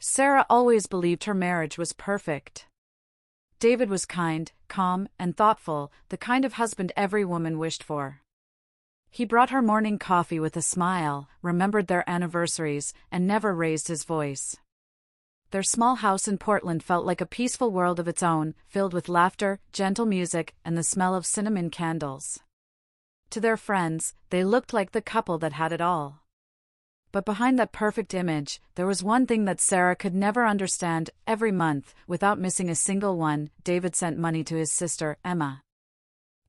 Sarah always believed her marriage was perfect. David was kind, calm, and thoughtful, the kind of husband every woman wished for. He brought her morning coffee with a smile, remembered their anniversaries, and never raised his voice. Their small house in Portland felt like a peaceful world of its own, filled with laughter, gentle music, and the smell of cinnamon candles. To their friends, they looked like the couple that had it all. But behind that perfect image, there was one thing that Sarah could never understand. Every month, without missing a single one, David sent money to his sister, Emma.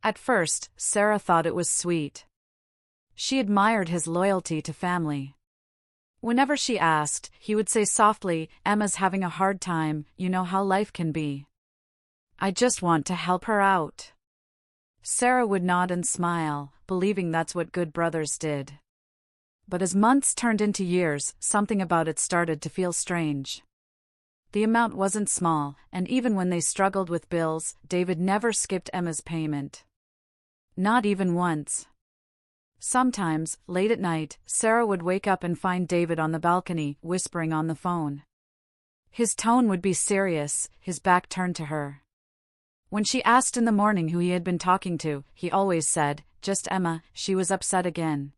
At first, Sarah thought it was sweet. She admired his loyalty to family. Whenever she asked, he would say softly, "Emma's having a hard time, you know how life can be. I just want to help her out." Sarah would nod and smile, believing that's what good brothers did. But as months turned into years, something about it started to feel strange. The amount wasn't small, and even when they struggled with bills, David never skipped Emma's payment. Not even once. Sometimes, late at night, Sarah would wake up and find David on the balcony, whispering on the phone. His tone would be serious, his back turned to her. When she asked in the morning who he had been talking to, he always said, "Just Emma." She was upset again.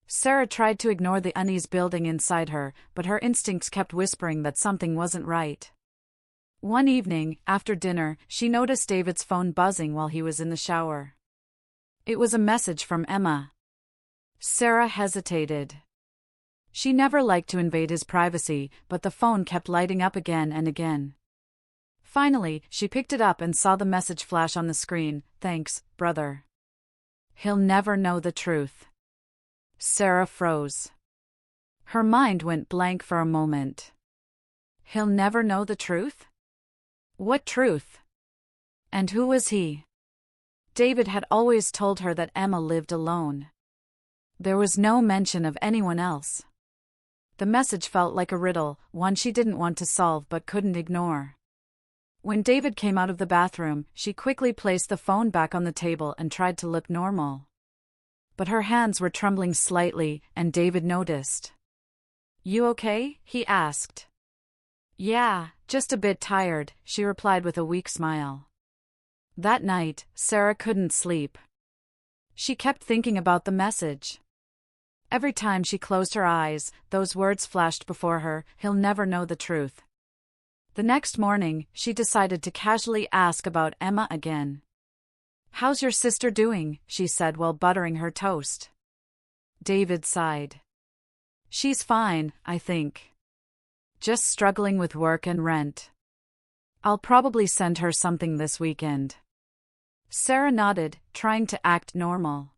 Sarah tried to ignore the unease building inside her, but her instincts kept whispering that something wasn't right. One evening, after dinner, she noticed David's phone buzzing while he was in the shower. It was a message from Emma. Sarah hesitated. She never liked to invade his privacy, but the phone kept lighting up again and again. Finally, she picked it up and saw the message flash on the screen. "Thanks, brother. He'll never know the truth." Sarah froze. Her mind went blank for a moment. He'll never know the truth? What truth? And who was he? David had always told her that Emma lived alone. There was no mention of anyone else. The message felt like a riddle, one she didn't want to solve but couldn't ignore. When David came out of the bathroom, she quickly placed the phone back on the table and tried to look normal. But her hands were trembling slightly, and David noticed. "You okay?" he asked. "Yeah, just a bit tired," she replied with a weak smile. That night, Sarah couldn't sleep. She kept thinking about the message. Every time she closed her eyes, those words flashed before her, "He'll never know the truth." The next morning, she decided to casually ask about Emma again. "How's your sister doing?" she said while buttering her toast. David sighed. "She's fine, I think. Just struggling with work and rent. I'll probably send her something this weekend." Sarah nodded, trying to act normal.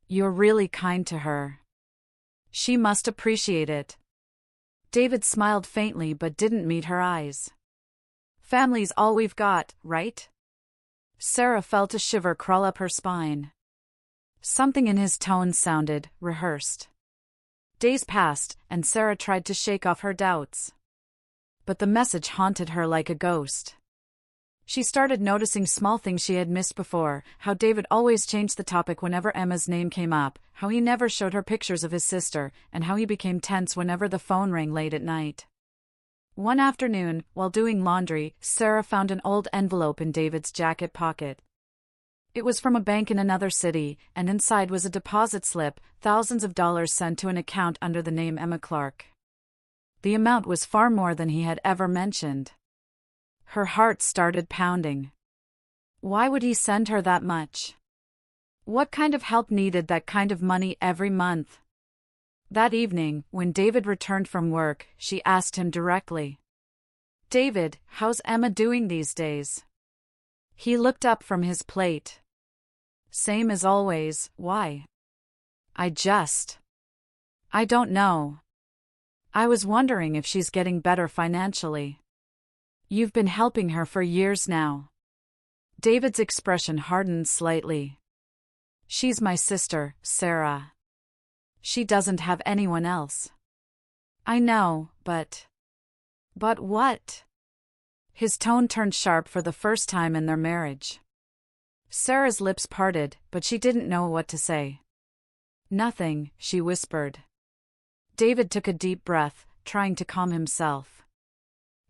"You're really kind to her. She must appreciate it." David smiled faintly but didn't meet her eyes. "Family's all we've got, right?" Sarah felt a shiver crawl up her spine. Something in his tone sounded rehearsed. Days passed, and Sarah tried to shake off her doubts. But the message haunted her like a ghost. She started noticing small things she had missed before, how David always changed the topic whenever Emma's name came up, how he never showed her pictures of his sister, and how he became tense whenever the phone rang late at night. One afternoon, while doing laundry, Sarah found an old envelope in David's jacket pocket. It was from a bank in another city, and inside was a deposit slip, thousands of dollars sent to an account under the name Emma Clark. The amount was far more than he had ever mentioned. Her heart started pounding. Why would he send her that much? What kind of help needed that kind of money every month? That evening, when David returned from work, she asked him directly. "David, how's Emma doing these days?" He looked up from his plate. "Same as always, why?" I don't know. I was wondering if she's getting better financially." "You've been helping her for years now." David's expression hardened slightly. "She's my sister, Sarah. She doesn't have anyone else." "I know, but..." "But what?" His tone turned sharp for the first time in their marriage. Sarah's lips parted, but she didn't know what to say. "Nothing," she whispered. David took a deep breath, trying to calm himself.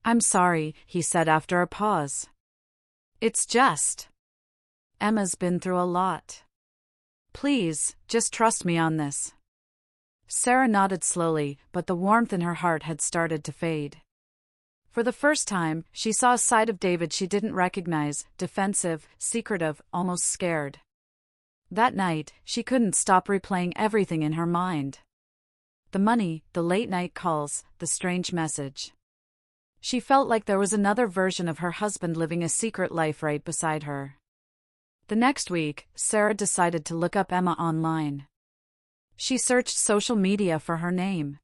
"I'm sorry," he said after a pause. "It's just. Emma's been through a lot. Please, just trust me on this." Sarah nodded slowly, but the warmth in her heart had started to fade. For the first time, she saw a side of David she didn't recognize, defensive, secretive, almost scared. That night, she couldn't stop replaying everything in her mind. The money, the late-night calls, the strange message. She felt like there was another version of her husband living a secret life right beside her. The next week, Sarah decided to look up Emma online. She searched social media for her name.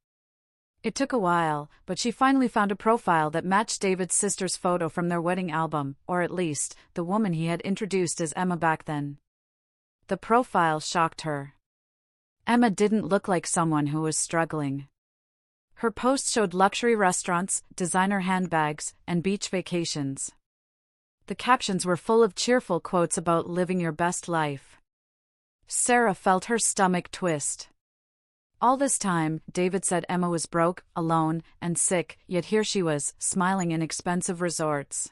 It took a while, but she finally found a profile that matched David's sister's photo from their wedding album, or at least, the woman he had introduced as Emma back then. The profile shocked her. Emma didn't look like someone who was struggling. Her post showed luxury restaurants, designer handbags, and beach vacations. The captions were full of cheerful quotes about living your best life. Sarah felt her stomach twist. All this time, David said Emma was broke, alone, and sick, yet here she was, smiling in expensive resorts.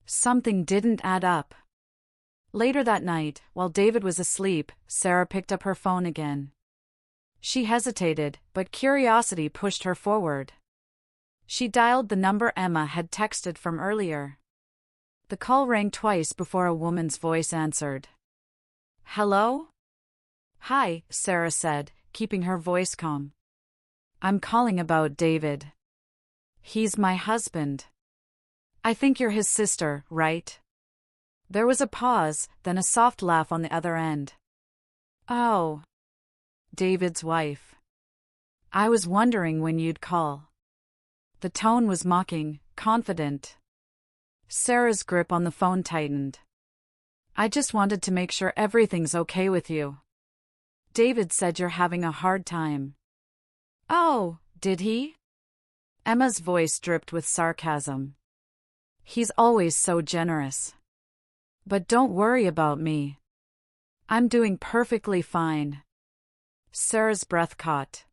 Something didn't add up. Later that night, while David was asleep, Sarah picked up her phone again. She hesitated, but curiosity pushed her forward. She dialed the number Emma had texted from earlier. The call rang twice before a woman's voice answered. "Hello?" "Hi," Sarah said, keeping her voice calm. "I'm calling about David. He's my husband. I think you're his sister, right?" There was a pause, then a soft laugh on the other end. "Oh. David's wife. I was wondering when you'd call." The tone was mocking, confident. Sarah's grip on the phone tightened. "I just wanted to make sure everything's okay with you. David said you're having a hard time." "Oh, did he?" Emma's voice dripped with sarcasm. "He's always so generous. But don't worry about me. I'm doing perfectly fine." Sarah's breath caught.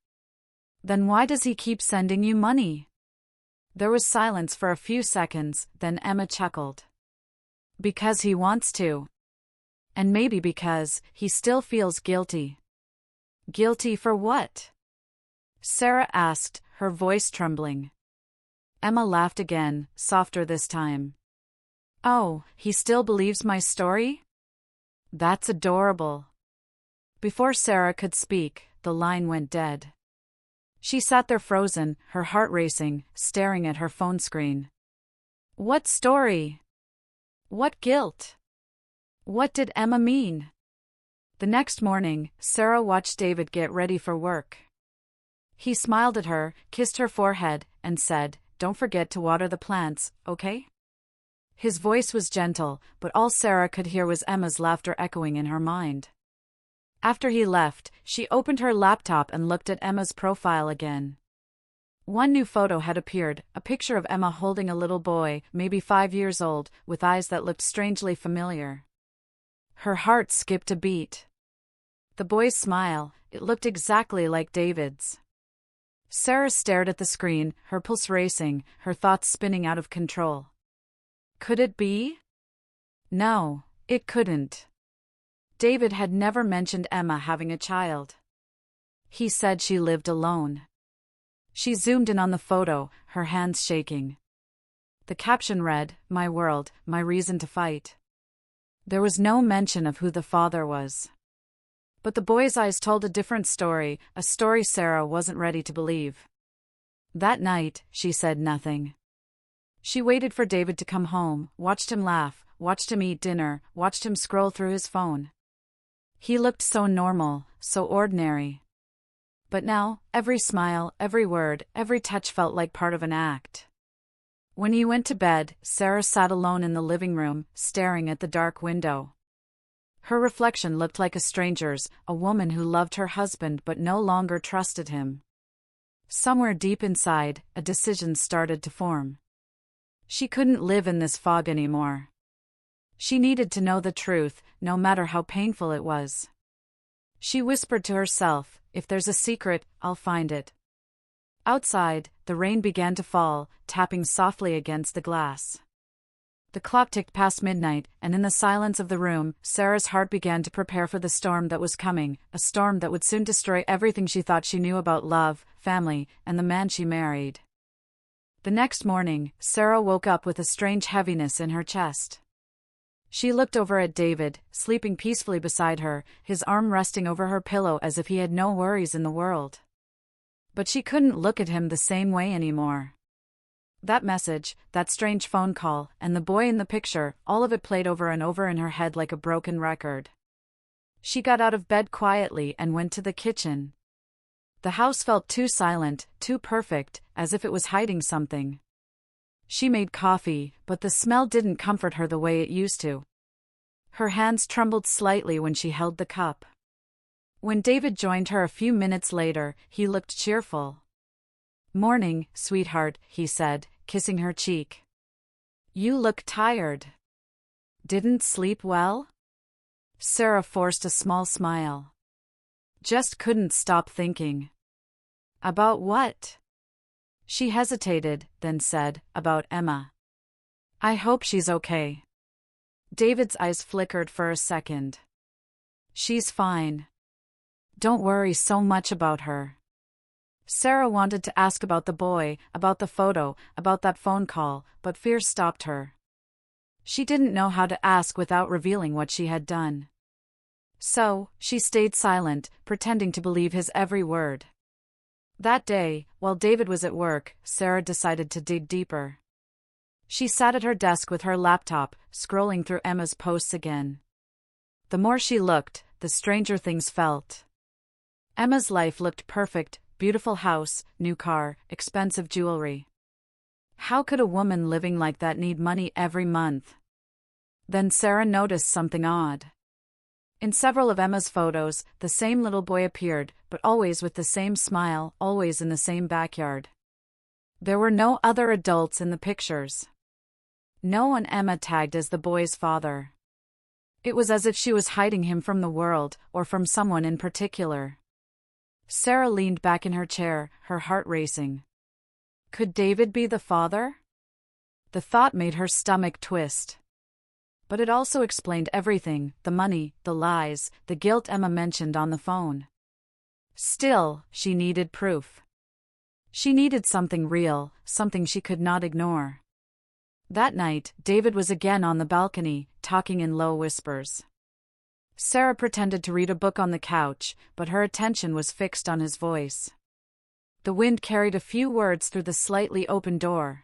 "Then why does he keep sending you money?" There was silence for a few seconds, then Emma chuckled. "Because he wants to. And maybe because he still feels guilty." "Guilty for what?" Sarah asked, her voice trembling. Emma laughed again, softer this time. "Oh, he still believes my story? That's adorable." Before Sarah could speak, the line went dead. She sat there frozen, her heart racing, staring at her phone screen. What story? What guilt? What did Emma mean? The next morning, Sarah watched David get ready for work. He smiled at her, kissed her forehead, and said, "Don't forget to water the plants, okay?" His voice was gentle, but all Sarah could hear was Emma's laughter echoing in her mind. After he left, she opened her laptop and looked at Emma's profile again. One new photo had appeared, a picture of Emma holding a little boy, maybe 5 years old, with eyes that looked strangely familiar. Her heart skipped a beat. The boy's smile, it looked exactly like David's. Sarah stared at the screen, her pulse racing, her thoughts spinning out of control. Could it be? No, it couldn't. David had never mentioned Emma having a child. He said she lived alone. She zoomed in on the photo, her hands shaking. The caption read, "My world, my reason to fight." There was no mention of who the father was. But the boy's eyes told a different story, a story Sarah wasn't ready to believe. That night, she said nothing. She waited for David to come home, watched him laugh, watched him eat dinner, watched him scroll through his phone. He looked so normal, so ordinary. But now, every smile, every word, every touch felt like part of an act. When he went to bed, Sarah sat alone in the living room, staring at the dark window. Her reflection looked like a stranger's, a woman who loved her husband but no longer trusted him. Somewhere deep inside, a decision started to form. She couldn't live in this fog anymore. She needed to know the truth, no matter how painful it was. She whispered to herself, "If there's a secret, I'll find it. Outside, the rain began to fall, tapping softly against the glass. The clock ticked past midnight, and in the silence of the room, Sarah's heart began to prepare for the storm that was coming, a storm that would soon destroy everything she thought she knew about love, family, and the man she married. The next morning, Sarah woke up with a strange heaviness in her chest. She looked over at David, sleeping peacefully beside her, his arm resting over her pillow as if he had no worries in the world. But she couldn't look at him the same way anymore. That message, that strange phone call, and the boy in the picture, all of it played over and over in her head like a broken record. She got out of bed quietly and went to the kitchen. The house felt too silent, too perfect, as if it was hiding something. She made coffee, but the smell didn't comfort her the way it used to. Her hands trembled slightly when she held the cup. When David joined her a few minutes later, he looked cheerful. "Morning, sweetheart," he said, kissing her cheek. "You look tired. Didn't sleep well?" Sarah forced a small smile. "Just couldn't stop thinking." "About what?" She hesitated, then said, "About Emma. I hope she's okay." David's eyes flickered for a second. "She's fine. Don't worry so much about her." Sarah wanted to ask about the boy, about the photo, about that phone call, but fear stopped her. She didn't know how to ask without revealing what she had done. So, she stayed silent, pretending to believe his every word. That day, while David was at work, Sarah decided to dig deeper. She sat at her desk with her laptop, scrolling through Emma's posts again. The more she looked, the stranger things felt. Emma's life looked perfect: beautiful house, new car, expensive jewelry. How could a woman living like that need money every month? Then Sarah noticed something odd. In several of Emma's photos, the same little boy appeared, but always with the same smile, always in the same backyard. There were no other adults in the pictures. No one Emma tagged as the boy's father. It was as if she was hiding him from the world, or from someone in particular. Sarah leaned back in her chair, her heart racing. Could David be the father? The thought made her stomach twist. But it also explained everything: the money, the lies, the guilt Emma mentioned on the phone. Still, she needed proof. She needed something real, something she could not ignore. That night, David was again on the balcony, talking in low whispers. Sarah pretended to read a book on the couch, but her attention was fixed on his voice. The wind carried a few words through the slightly open door.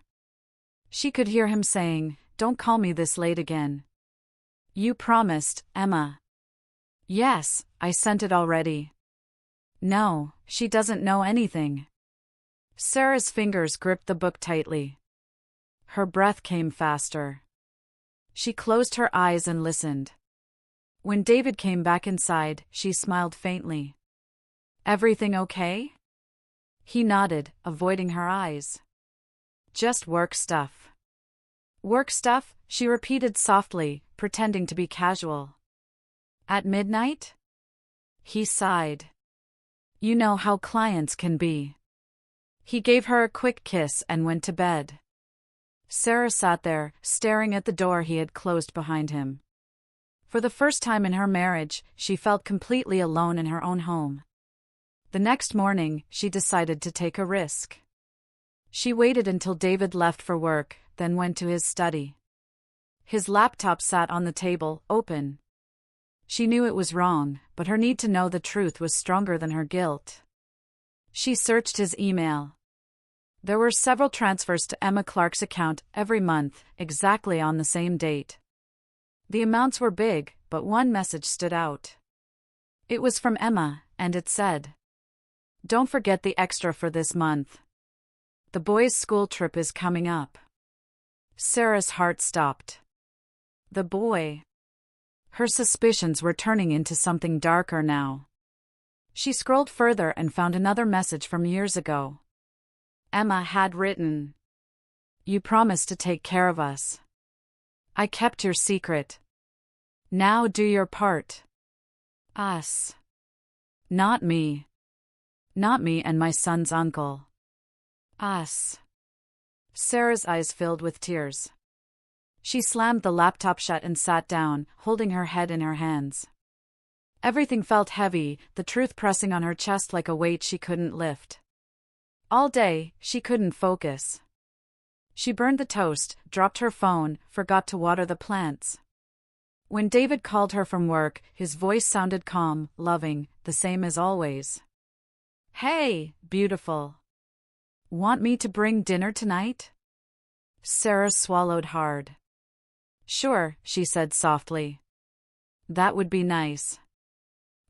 She could hear him saying, "Don't call me this late again." "You promised, Emma." "Yes, I sent it already." "No, she doesn't know anything." Sarah's fingers gripped the book tightly. Her breath came faster. She closed her eyes and listened. When David came back inside, she smiled faintly. "Everything okay?" He nodded, avoiding her eyes. "Just work stuff." "Work stuff?" she repeated softly, pretending to be casual. "At midnight?" He sighed. "You know how clients can be." He gave her a quick kiss and went to bed. Sarah sat there, staring at the door he had closed behind him. For the first time in her marriage, she felt completely alone in her own home. The next morning, she decided to take a risk. She waited until David left for work, then went to his study. His laptop sat on the table, open. She knew it was wrong, but her need to know the truth was stronger than her guilt. She searched his email. There were several transfers to Emma Clark's account every month, exactly on the same date. The amounts were big, but one message stood out. It was from Emma, and it said, "Don't forget the extra for this month. The boys' school trip is coming up." Sarah's heart stopped. The boy. Her suspicions were turning into something darker now. She scrolled further and found another message from years ago. Emma had written, "You promised to take care of us. I kept your secret. Now do your part." Us. Not me. Not me and my son's uncle. Us. Sarah's eyes filled with tears. She slammed the laptop shut and sat down, holding her head in her hands. Everything felt heavy, the truth pressing on her chest like a weight she couldn't lift. All day, she couldn't focus. She burned the toast, dropped her phone, forgot to water the plants. When David called her from work, his voice sounded calm, loving, the same as always. "Hey, beautiful. Want me to bring dinner tonight?" Sarah swallowed hard. "Sure," she said softly. "That would be nice."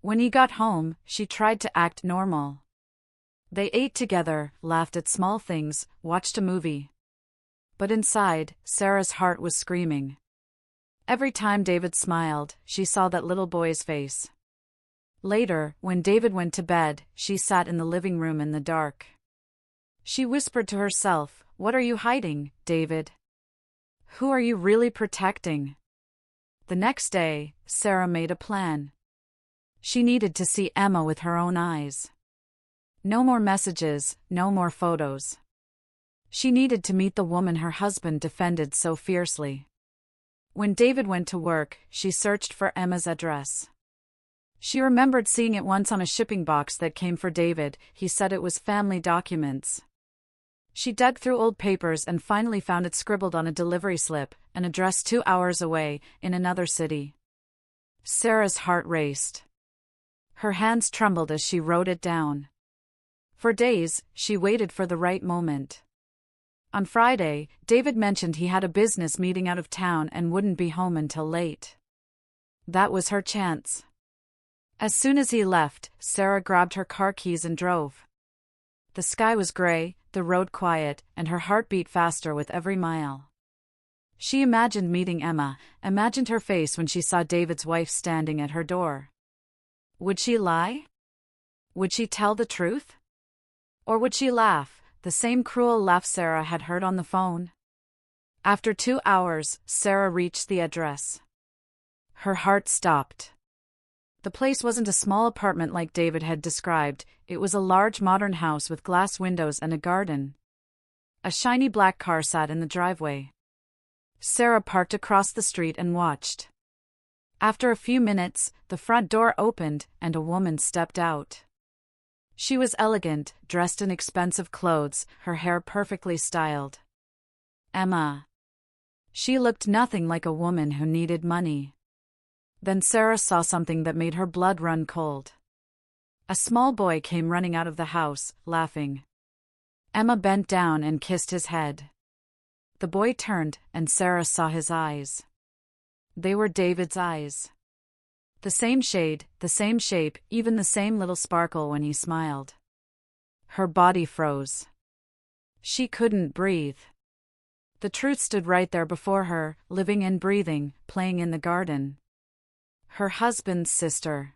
When he got home, she tried to act normal. They ate together, laughed at small things, watched a movie. But inside, Sarah's heart was screaming. Every time David smiled, she saw that little boy's face. Later, when David went to bed, she sat in the living room in the dark. She whispered to herself, "What are you hiding, David? Who are you really protecting?" The next day, Sarah made a plan. She needed to see Emma with her own eyes. No more messages, no more photos. She needed to meet the woman her husband defended so fiercely. When David went to work, she searched for Emma's address. She remembered seeing it once on a shipping box that came for David. He said it was family documents. She dug through old papers and finally found it scribbled on a delivery slip, an address 2 hours away, in another city. Sarah's heart raced. Her hands trembled as she wrote it down. For days, she waited for the right moment. On Friday, David mentioned he had a business meeting out of town and wouldn't be home until late. That was her chance. As soon as he left, Sarah grabbed her car keys and drove. The sky was gray, the road quiet, and her heart beat faster with every mile. She imagined meeting Emma, imagined her face when she saw David's wife standing at her door. Would she lie? Would she tell the truth? Or would she laugh, the same cruel laugh Sarah had heard on the phone? After 2 hours, Sarah reached the address. Her heart stopped. The place wasn't a small apartment like David had described, it was a large modern house with glass windows and a garden. A shiny black car sat in the driveway. Sarah parked across the street and watched. After a few minutes, the front door opened and a woman stepped out. She was elegant, dressed in expensive clothes, her hair perfectly styled. Emma. She looked nothing like a woman who needed money. Then Sarah saw something that made her blood run cold. A small boy came running out of the house, laughing. Emma bent down and kissed his head. The boy turned, and Sarah saw his eyes. They were David's eyes. The same shade, the same shape, even the same little sparkle when he smiled. Her body froze. She couldn't breathe. The truth stood right there before her, living and breathing, playing in the garden. Her husband's sister.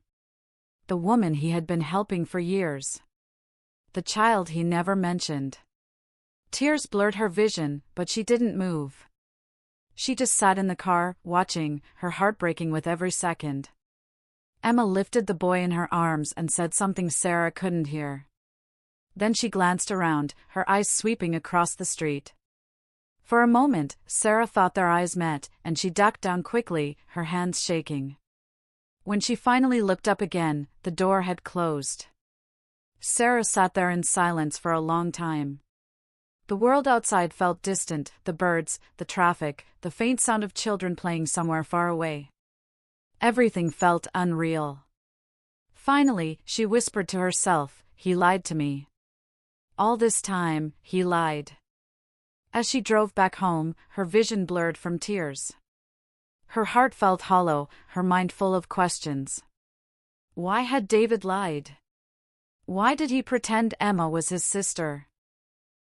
The woman he had been helping for years. The child he never mentioned. Tears blurred her vision, but she didn't move. She just sat in the car, watching, her heart breaking with every second. Emma lifted the boy in her arms and said something Sarah couldn't hear. Then she glanced around, her eyes sweeping across the street. For a moment, Sarah thought their eyes met, and she ducked down quickly, her hands shaking. When she finally looked up again, the door had closed. Sarah sat there in silence for a long time. The world outside felt distant, the birds, the traffic, the faint sound of children playing somewhere far away. Everything felt unreal. Finally, she whispered to herself, "He lied to me. All this time, he lied." As she drove back home, her vision blurred from tears. Her heart felt hollow, her mind full of questions. Why had David lied? Why did he pretend Emma was his sister?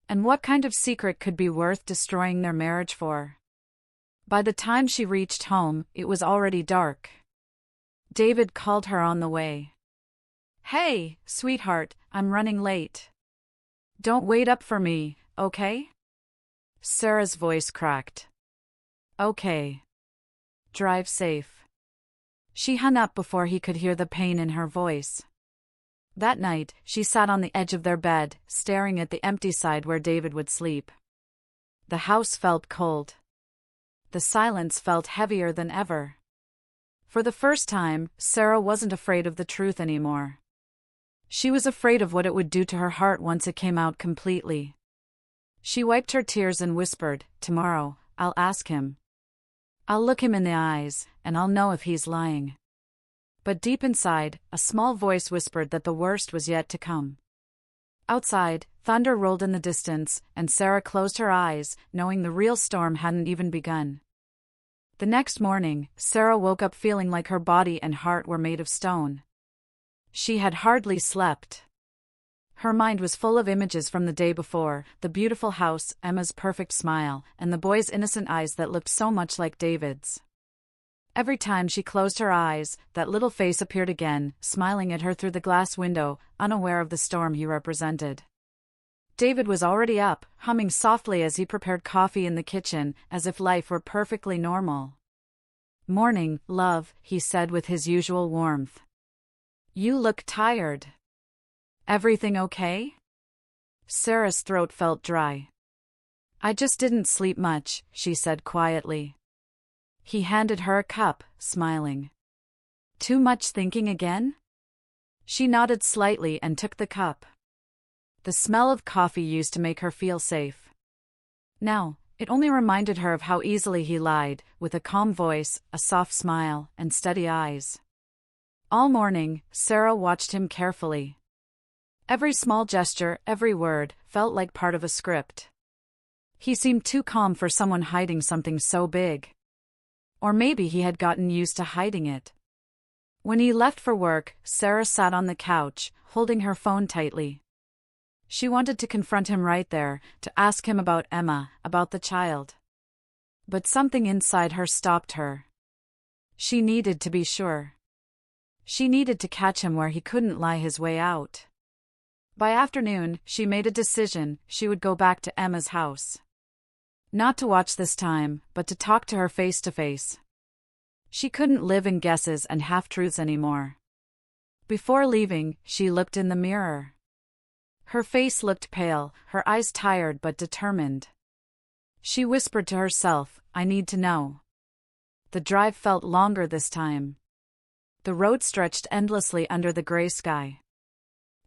And what kind of secret could be worth destroying their marriage for? By the time she reached home, it was already dark. David called her on the way. "Hey, sweetheart, I'm running late. Don't wait up for me, okay?" Sarah's voice cracked. "Okay. Drive safe." She hung up before he could hear the pain in her voice. That night, she sat on the edge of their bed, staring at the empty side where David would sleep. The house felt cold. The silence felt heavier than ever. For the first time, Sarah wasn't afraid of the truth anymore. She was afraid of what it would do to her heart once it came out completely. She wiped her tears and whispered, "Tomorrow, I'll ask him. I'll look him in the eyes, and I'll know if he's lying." But deep inside, a small voice whispered that the worst was yet to come. Outside, thunder rolled in the distance, and Sarah closed her eyes, knowing the real storm hadn't even begun. The next morning, Sarah woke up feeling like her body and heart were made of stone. She had hardly slept. Her mind was full of images from the day before, the beautiful house, Emma's perfect smile, and the boy's innocent eyes that looked so much like David's. Every time she closed her eyes, that little face appeared again, smiling at her through the glass window, unaware of the storm he represented. David was already up, humming softly as he prepared coffee in the kitchen, as if life were perfectly normal. "Morning, love," he said with his usual warmth. "You look tired. Everything okay?" Sarah's throat felt dry. "I just didn't sleep much," she said quietly. He handed her a cup, smiling. "Too much thinking again?" She nodded slightly and took the cup. The smell of coffee used to make her feel safe. Now, it only reminded her of how easily he lied, with a calm voice, a soft smile, and steady eyes. All morning, Sarah watched him carefully. Every small gesture, every word, felt like part of a script. He seemed too calm for someone hiding something so big. Or maybe he had gotten used to hiding it. When he left for work, Sarah sat on the couch, holding her phone tightly. She wanted to confront him right there, to ask him about Emma, about the child. But something inside her stopped her. She needed to be sure. She needed to catch him where he couldn't lie his way out. By afternoon, she made a decision: she would go back to Emma's house. Not to watch this time, but to talk to her face to face. She couldn't live in guesses and half-truths anymore. Before leaving, she looked in the mirror. Her face looked pale, her eyes tired but determined. She whispered to herself, "I need to know." The drive felt longer this time. The road stretched endlessly under the gray sky.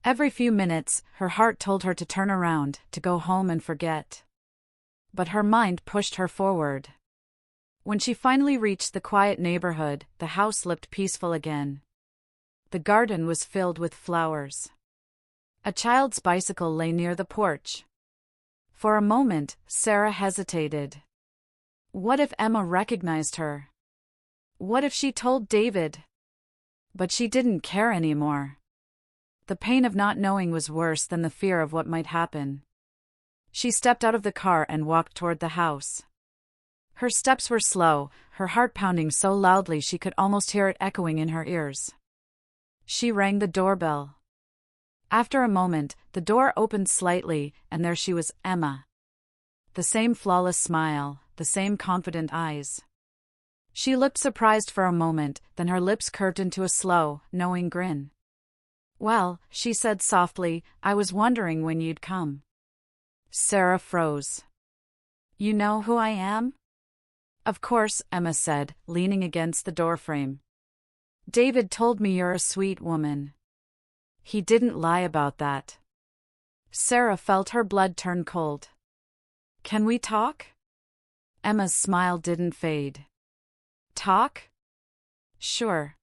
Every few minutes, her heart told her to turn around, to go home and forget. But her mind pushed her forward. When she finally reached the quiet neighborhood, the house looked peaceful again. The garden was filled with flowers. A child's bicycle lay near the porch. For a moment, Sarah hesitated. What if Emma recognized her? What if she told David? But she didn't care anymore. The pain of not knowing was worse than the fear of what might happen. She stepped out of the car and walked toward the house. Her steps were slow, her heart pounding so loudly she could almost hear it echoing in her ears. She rang the doorbell. After a moment, the door opened slightly, and there she was, Emma. The same flawless smile, the same confident eyes. She looked surprised for a moment, then her lips curved into a slow, knowing grin. "Well," she said softly, "I was wondering when you'd come." Sarah froze. "You know who I am?" "Of course," Emma said, leaning against the doorframe. "David told me you're a sweet woman." "He didn't lie about that." Sarah felt her blood turn cold. "Can we talk?" Emma's smile didn't fade. "Talk? Sure.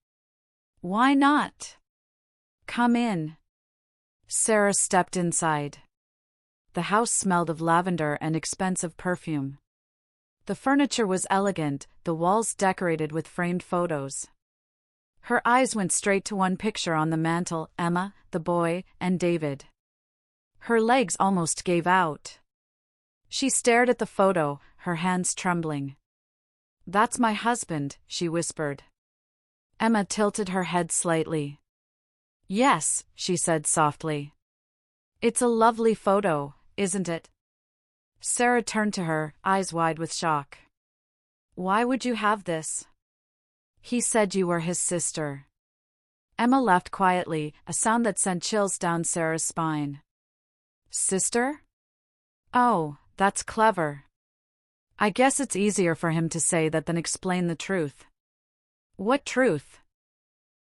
Why not? Come in." Sarah stepped inside. The house smelled of lavender and expensive perfume. The furniture was elegant, the walls decorated with framed photos. Her eyes went straight to one picture on the mantel: Emma, the boy, and David. Her legs almost gave out. She stared at the photo, her hands trembling. "That's my husband," she whispered. Emma tilted her head slightly. "Yes," she said softly. "It's a lovely photo, isn't it?" Sarah turned to her, eyes wide with shock. "Why would you have this?" "He said you were his sister." Emma laughed quietly, a sound that sent chills down Sarah's spine. Sister? Oh, that's clever. I guess it's easier for him to say that than explain the truth. What truth?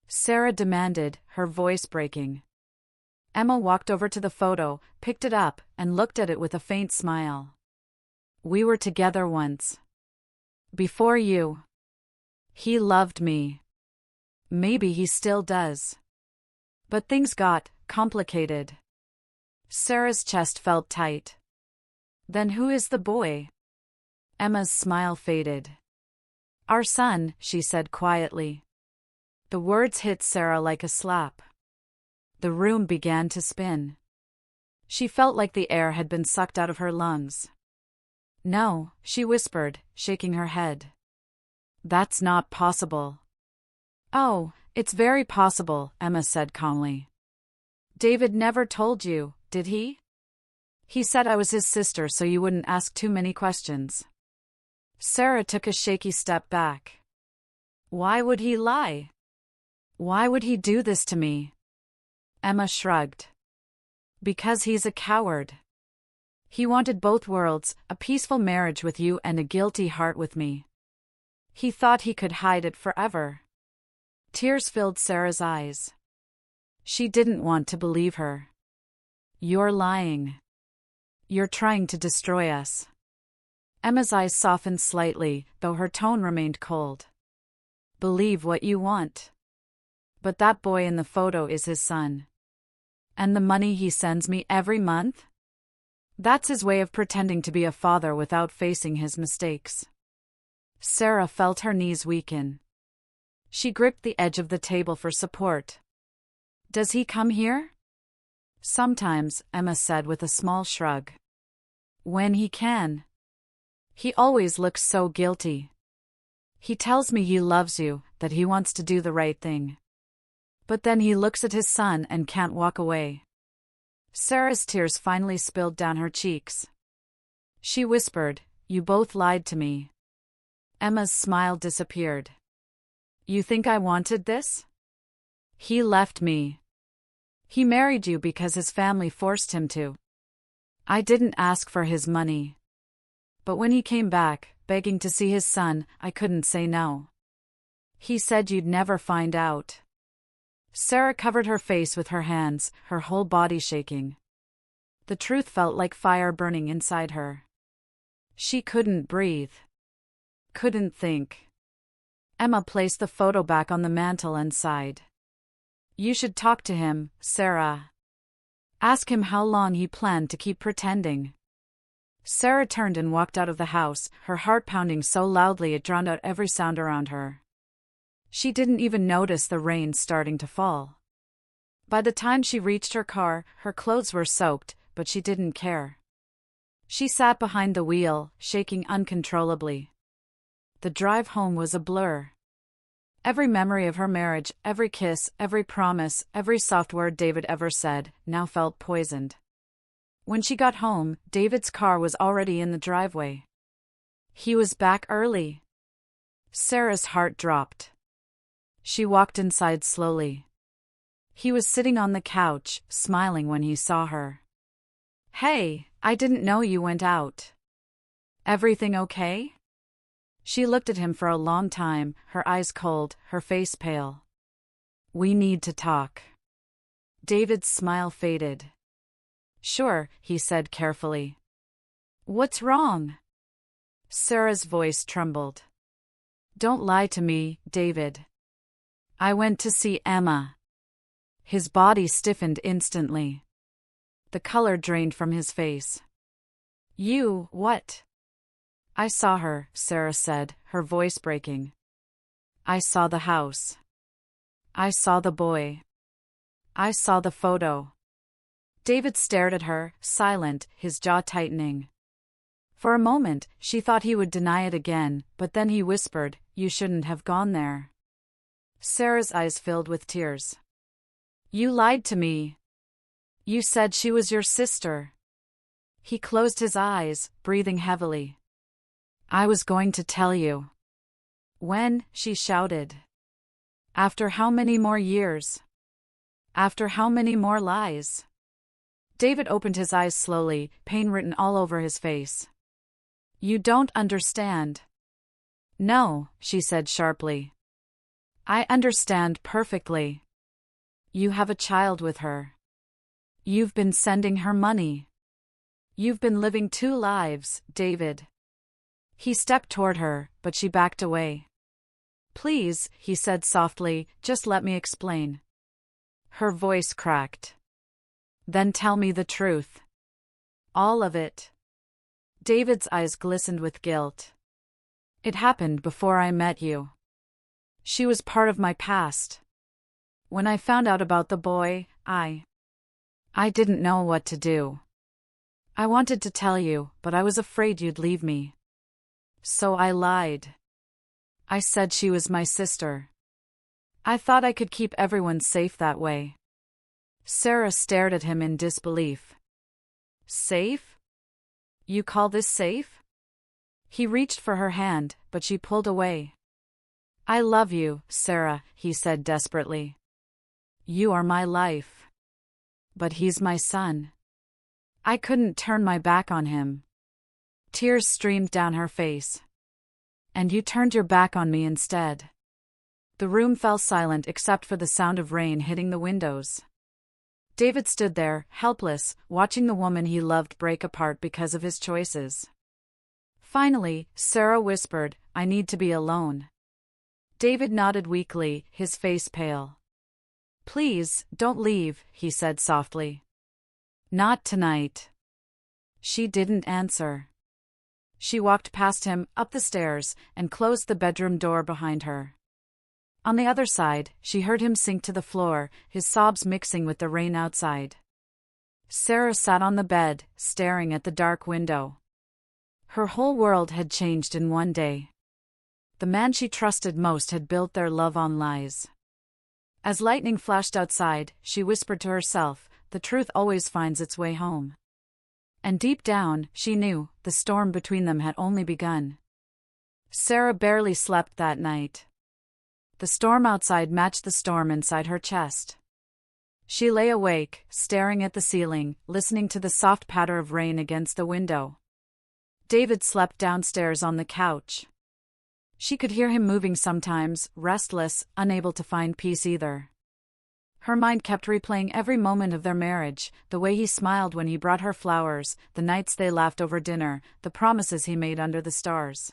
Sarah demanded, her voice breaking. Emma walked over to the photo, picked it up, and looked at it with a faint smile. We were together once. Before you. He loved me. Maybe he still does. But things got complicated. Sarah's chest felt tight. Then who is the boy? Emma's smile faded. Our son, she said quietly. The words hit Sarah like a slap. The room began to spin. She felt like the air had been sucked out of her lungs. No, she whispered, shaking her head. That's not possible. Oh, it's very possible, Emma said calmly. David never told you, did he? He said I was his sister so you wouldn't ask too many questions. Sarah took a shaky step back. Why would he lie? Why would he do this to me? Emma shrugged. Because he's a coward. He wanted both worlds, a peaceful marriage with you and a guilty heart with me. He thought he could hide it forever. Tears filled Sarah's eyes. She didn't want to believe her. You're lying. You're trying to destroy us. Emma's eyes softened slightly, though her tone remained cold. Believe what you want. But that boy in the photo is his son. And the money he sends me every month? That's his way of pretending to be a father without facing his mistakes. Sarah felt her knees weaken. She gripped the edge of the table for support. Does he come here? Sometimes, Emma said with a small shrug. When he can. He always looks so guilty. He tells me he loves you, that he wants to do the right thing. But then he looks at his son and can't walk away. Sarah's tears finally spilled down her cheeks. She whispered, You both lied to me. Emma's smile disappeared. You think I wanted this? He left me. He married you because his family forced him to. I didn't ask for his money. But when he came back, begging to see his son, I couldn't say no. He said you'd never find out. Sarah covered her face with her hands, her whole body shaking. The truth felt like fire burning inside her. She couldn't breathe. Couldn't think. Emma placed the photo back on the mantel and sighed. You should talk to him, Sarah. Ask him how long he planned to keep pretending. Sarah turned and walked out of the house, her heart pounding so loudly it drowned out every sound around her. She didn't even notice the rain starting to fall. By the time she reached her car, her clothes were soaked, but she didn't care. She sat behind the wheel, shaking uncontrollably. The drive home was a blur. Every memory of her marriage, every kiss, every promise, every soft word David ever said, now felt poisoned. When she got home, David's car was already in the driveway. He was back early. Sarah's heart dropped. She walked inside slowly. He was sitting on the couch, smiling when he saw her. Hey, I didn't know you went out. Everything okay? She looked at him for a long time, her eyes cold, her face pale. We need to talk. David's smile faded. Sure, he said carefully. What's wrong? Sarah's voice trembled. Don't lie to me, David. I went to see Emma. His body stiffened instantly. The color drained from his face. You, what? I saw her, Sarah said, her voice breaking. I saw the house. I saw the boy. I saw the photo. David stared at her, silent, his jaw tightening. For a moment, she thought he would deny it again, but then he whispered, You shouldn't have gone there. Sarah's eyes filled with tears. You lied to me. You said she was your sister. He closed his eyes, breathing heavily. I was going to tell you. When? She shouted. After how many more years? After how many more lies? David opened his eyes slowly, pain written all over his face. You don't understand. No, she said sharply. I understand perfectly. You have a child with her. You've been sending her money. You've been living two lives, David. He stepped toward her, but she backed away. Please, he said softly, just let me explain. Her voice cracked. Then tell me the truth. All of it. David's eyes glistened with guilt. It happened before I met you. She was part of my past. When I found out about the boy, I didn't know what to do. I wanted to tell you, but I was afraid you'd leave me. So I lied. I said she was my sister. I thought I could keep everyone safe that way. Sarah stared at him in disbelief. Safe? You call this safe? He reached for her hand, but she pulled away. I love you, Sarah, he said desperately. You are my life. But he's my son. I couldn't turn my back on him. Tears streamed down her face. And you turned your back on me instead. The room fell silent except for the sound of rain hitting the windows. David stood there, helpless, watching the woman he loved break apart because of his choices. Finally, Sarah whispered, I need to be alone. David nodded weakly, his face pale. Please, don't leave, he said softly. Not tonight. She didn't answer. She walked past him, up the stairs, and closed the bedroom door behind her. On the other side, she heard him sink to the floor, his sobs mixing with the rain outside. Sarah sat on the bed, staring at the dark window. Her whole world had changed in one day. The man she trusted most had built their love on lies. As lightning flashed outside, she whispered to herself, the truth always finds its way home. And deep down, she knew, the storm between them had only begun. Sarah barely slept that night. The storm outside matched the storm inside her chest. She lay awake, staring at the ceiling, listening to the soft patter of rain against the window. David slept downstairs on the couch. She could hear him moving sometimes, restless, unable to find peace either. Her mind kept replaying every moment of their marriage, the way he smiled when he brought her flowers, the nights they laughed over dinner, the promises he made under the stars.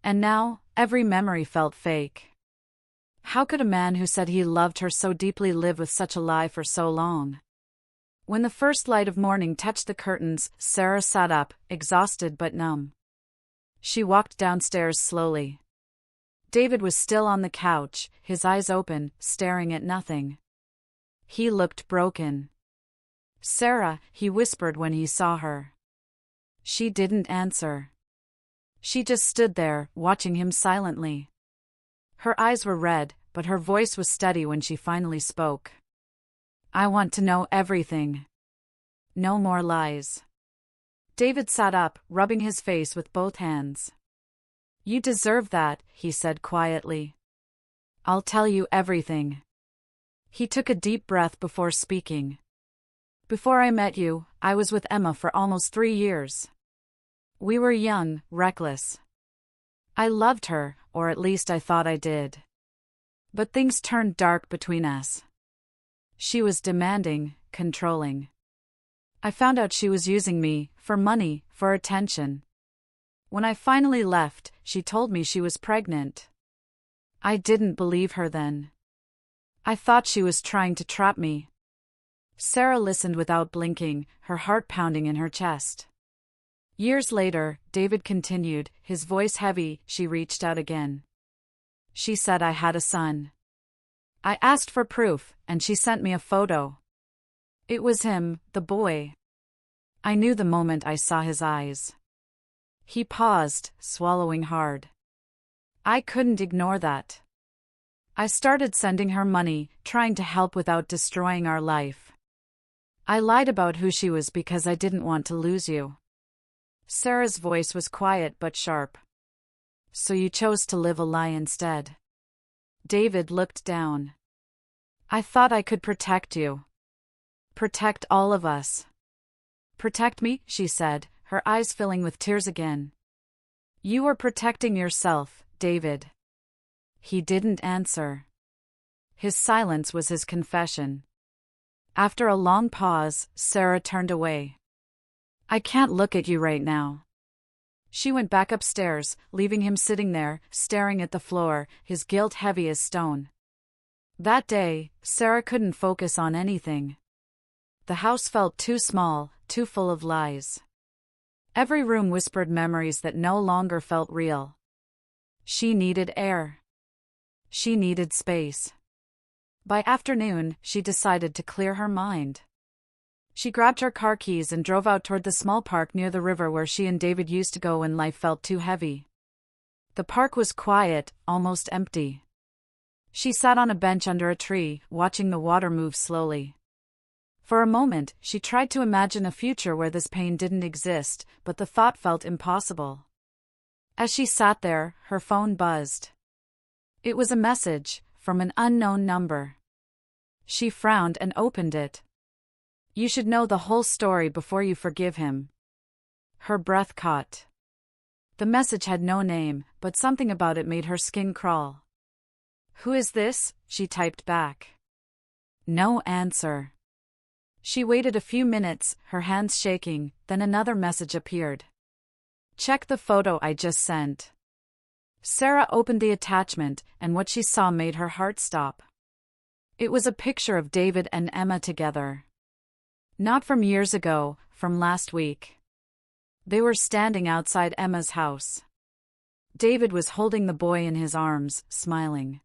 And now, every memory felt fake. How could a man who said he loved her so deeply live with such a lie for so long? When the first light of morning touched the curtains, Sarah sat up, exhausted but numb. She walked downstairs slowly. David was still on the couch, his eyes open, staring at nothing. He looked broken. Sarah, he whispered when he saw her. She didn't answer. She just stood there, watching him silently. Her eyes were red, but her voice was steady when she finally spoke. I want to know everything. No more lies. David sat up, rubbing his face with both hands. You deserve that, he said quietly. I'll tell you everything. He took a deep breath before speaking. Before I met you, I was with Emma for almost 3 years. We were young, reckless. I loved her, or at least I thought I did. But things turned dark between us. She was demanding, controlling. I found out she was using me, for money, for attention. When I finally left, she told me she was pregnant. I didn't believe her then. I thought she was trying to trap me. Sarah listened without blinking, her heart pounding in her chest. Years later, David continued, his voice heavy. She reached out again. She said I had a son. I asked for proof, and she sent me a photo. It was him, the boy. I knew the moment I saw his eyes. He paused, swallowing hard. I couldn't ignore that. I started sending her money, trying to help without destroying our life. I lied about who she was because I didn't want to lose you. Sarah's voice was quiet but sharp. So you chose to live a lie instead. David looked down. I thought I could protect you. Protect all of us. Protect me, she said, her eyes filling with tears again. You were protecting yourself, David. He didn't answer. His silence was his confession. After a long pause, Sarah turned away. I can't look at you right now. She went back upstairs, leaving him sitting there, staring at the floor, his guilt heavy as stone. That day, Sarah couldn't focus on anything. The house felt too small, too full of lies. Every room whispered memories that no longer felt real. She needed air. She needed space. By afternoon, she decided to clear her mind. She grabbed her car keys and drove out toward the small park near the river where she and David used to go when life felt too heavy. The park was quiet, almost empty. She sat on a bench under a tree, watching the water move slowly. For a moment, she tried to imagine a future where this pain didn't exist, but the thought felt impossible. As she sat there, her phone buzzed. It was a message from an unknown number. She frowned and opened it. You should know the whole story before you forgive him. Her breath caught. The message had no name, but something about it made her skin crawl. Who is this? She typed back. No answer. She waited a few minutes, her hands shaking, then another message appeared. Check the photo I just sent. Sarah opened the attachment, and what she saw made her heart stop. It was a picture of David and Emma together. Not from years ago, from last week. They were standing outside Emma's house. David was holding the boy in his arms, smiling.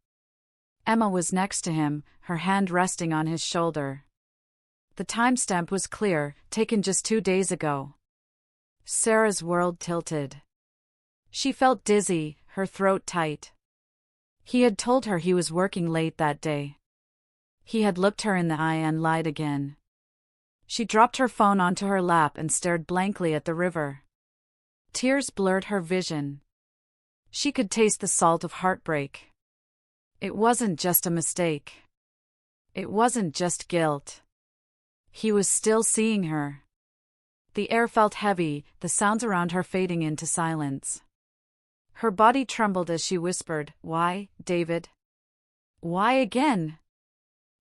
Emma was next to him, her hand resting on his shoulder. The timestamp was clear, taken just 2 days ago. Sarah's world tilted. She felt dizzy, her throat tight. He had told her he was working late that day. He had looked her in the eye and lied again. She dropped her phone onto her lap and stared blankly at the river. Tears blurred her vision. She could taste the salt of heartbreak. It wasn't just a mistake. It wasn't just guilt. He was still seeing her. The air felt heavy, the sounds around her fading into silence. Her body trembled as she whispered, "Why, David? Why again?"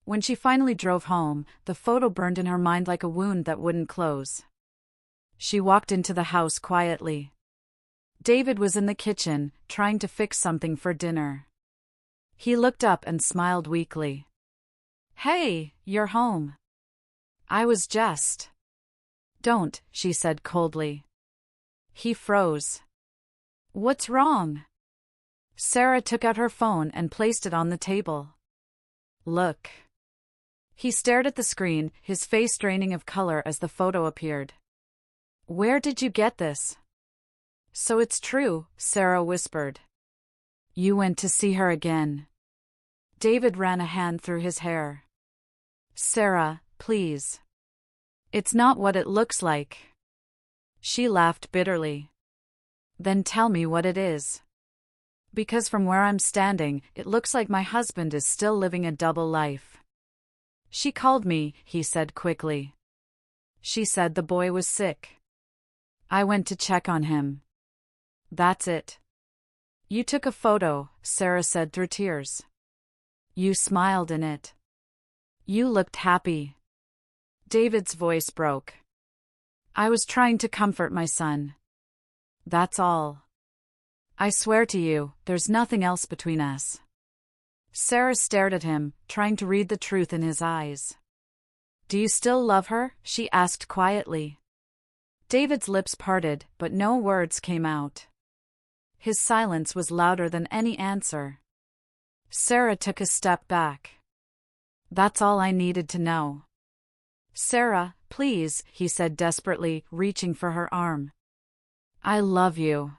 When she finally drove home, the photo burned in her mind like a wound that wouldn't close. She walked into the house quietly. David was in the kitchen, trying to fix something for dinner. He looked up and smiled weakly. "Hey, you're home." "I was just..." "Don't," she said coldly. He froze. "What's wrong?" Sarah took out her phone and placed it on the table. "Look." He stared at the screen, his face draining of color as the photo appeared. "Where did you get this?" "So it's true," Sarah whispered. "You went to see her again." David ran a hand through his hair. "Sarah, please. It's not what it looks like." She laughed bitterly. "Then tell me what it is. Because from where I'm standing, it looks like my husband is still living a double life." "She called me," he said quickly. "She said the boy was sick. I went to check on him. That's it." "You took a photo," Sarah said through tears. "You smiled in it. You looked happy." David's voice broke. "I was trying to comfort my son. That's all. I swear to you, there's nothing else between us." Sarah stared at him, trying to read the truth in his eyes. "Do you still love her?" she asked quietly. David's lips parted, but no words came out. His silence was louder than any answer. Sarah took a step back. "That's all I needed to know." "Sarah, please," he said desperately, reaching for her arm. "I love you.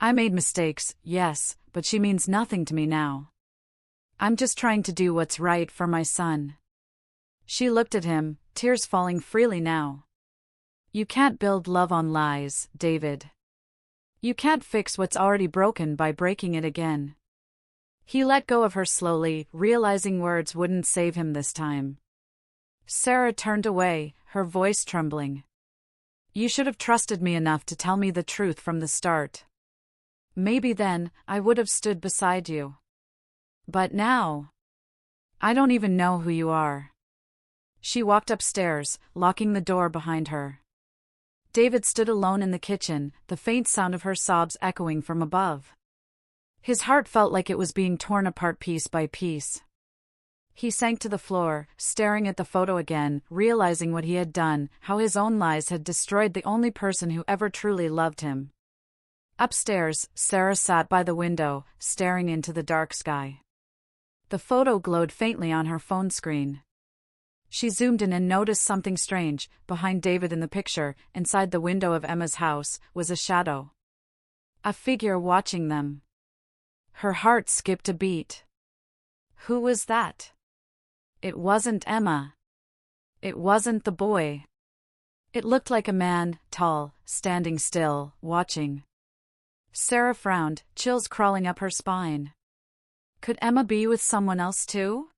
I made mistakes, yes, but she means nothing to me now. I'm just trying to do what's right for my son." She looked at him, tears falling freely now. "You can't build love on lies, David. You can't fix what's already broken by breaking it again." He let go of her slowly, realizing words wouldn't save him this time. Sarah turned away, her voice trembling. You should have trusted me enough to tell me the truth from the start. Maybe then, I would have stood beside you. But now, I don't even know who you are. She walked upstairs, locking the door behind her. David stood alone in the kitchen, the faint sound of her sobs echoing from above. His heart felt like it was being torn apart piece by piece. He sank to the floor, staring at the photo again, realizing what he had done, how his own lies had destroyed the only person who ever truly loved him. Upstairs, Sarah sat by the window, staring into the dark sky. The photo glowed faintly on her phone screen. She zoomed in and noticed something strange. Behind David in the picture, inside the window of Emma's house, was a shadow. A figure watching them. Her heart skipped a beat. Who was that? It wasn't Emma. It wasn't the boy. It looked like a man, tall, standing still, watching. Sarah frowned, chills crawling up her spine. Could Emma be with someone else too?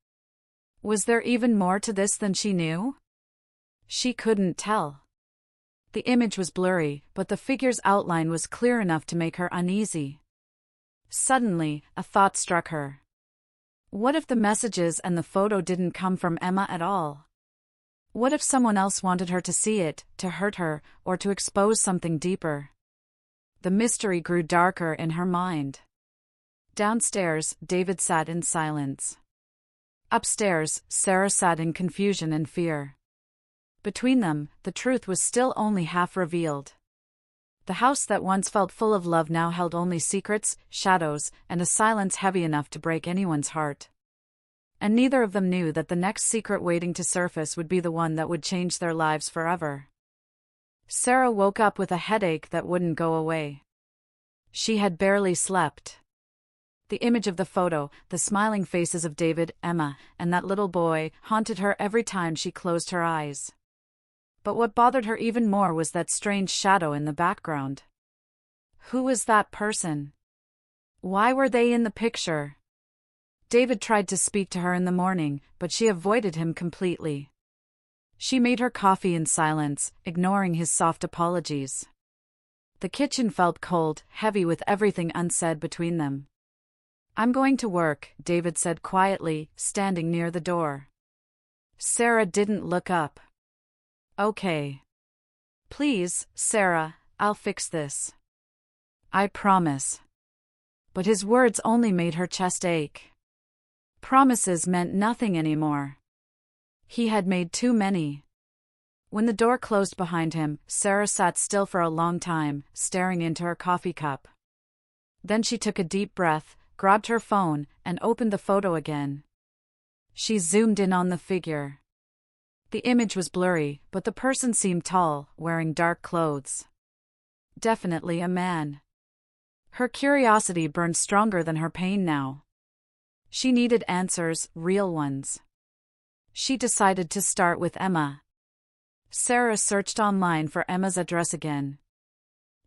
Was there even more to this than she knew? She couldn't tell. The image was blurry, but the figure's outline was clear enough to make her uneasy. Suddenly, a thought struck her. What if the messages and the photo didn't come from Emma at all? What if someone else wanted her to see it, to hurt her, or to expose something deeper? The mystery grew darker in her mind. Downstairs, David sat in silence. Upstairs, Sarah sat in confusion and fear. Between them, the truth was still only half revealed. The house that once felt full of love now held only secrets, shadows, and a silence heavy enough to break anyone's heart. And neither of them knew that the next secret waiting to surface would be the one that would change their lives forever. Sarah woke up with a headache that wouldn't go away. She had barely slept. The image of the photo, the smiling faces of David, Emma, and that little boy, haunted her every time she closed her eyes. But what bothered her even more was that strange shadow in the background. Who was that person? Why were they in the picture? David tried to speak to her in the morning, but she avoided him completely. She made her coffee in silence, ignoring his soft apologies. The kitchen felt cold, heavy with everything unsaid between them. I'm going to work, David said quietly, standing near the door. Sarah didn't look up. Okay. Please, Sarah, I'll fix this. I promise. But his words only made her chest ache. Promises meant nothing anymore. He had made too many. When the door closed behind him, Sarah sat still for a long time, staring into her coffee cup. Then she took a deep breath, grabbed her phone, and opened the photo again. She zoomed in on the figure. The image was blurry, but the person seemed tall, wearing dark clothes. Definitely a man. Her curiosity burned stronger than her pain now. She needed answers, real ones. She decided to start with Emma. Sarah searched online for Emma's address again.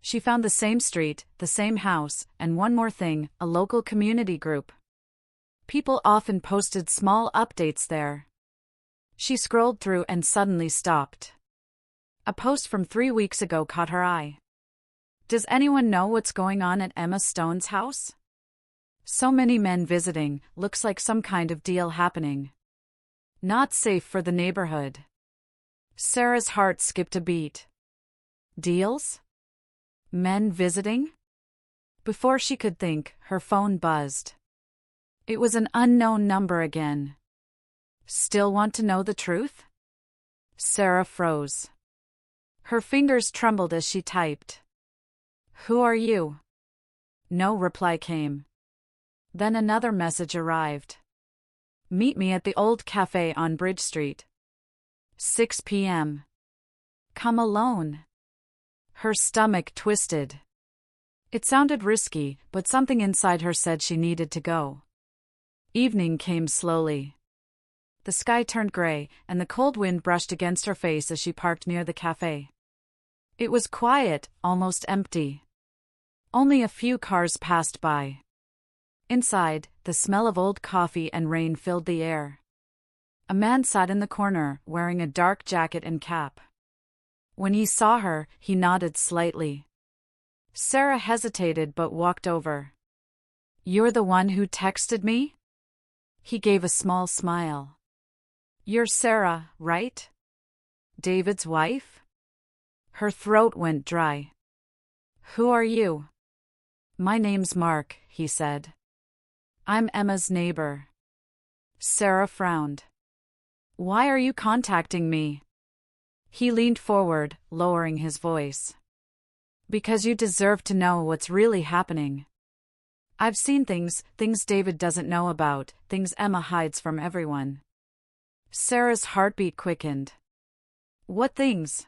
She found the same street, the same house, and one more thing, a local community group. People often posted small updates there. She scrolled through and suddenly stopped. A post from 3 weeks ago caught her eye. Does anyone know what's going on at Emma Stone's house? So many men visiting, looks like some kind of deal happening. Not safe for the neighborhood. Sarah's heart skipped a beat. Deals? Men visiting? Before she could think, her phone buzzed. It was an unknown number again. Still want to know the truth? Sarah froze. Her fingers trembled as she typed. Who are you? No reply came. Then another message arrived. Meet me at the old cafe on Bridge Street. 6 p.m. Come alone. Her stomach twisted. It sounded risky, but something inside her said she needed to go. Evening came slowly. The sky turned gray, and the cold wind brushed against her face as she parked near the cafe. It was quiet, almost empty. Only a few cars passed by. Inside, the The smell of old coffee and rain filled the air. A man sat in the corner, wearing a dark jacket and cap. When he saw her, he nodded slightly. Sarah hesitated but walked over. "You're the one who texted me?" He gave a small smile. "You're Sarah, right? David's wife?" Her throat went dry. "Who are you?" "My name's Mark," he said. "I'm Emma's neighbor." Sarah frowned. "Why are you contacting me?" He leaned forward, lowering his voice. "Because you deserve to know what's really happening. I've seen things David doesn't know about, things Emma hides from everyone." Sarah's heartbeat quickened. "What things?"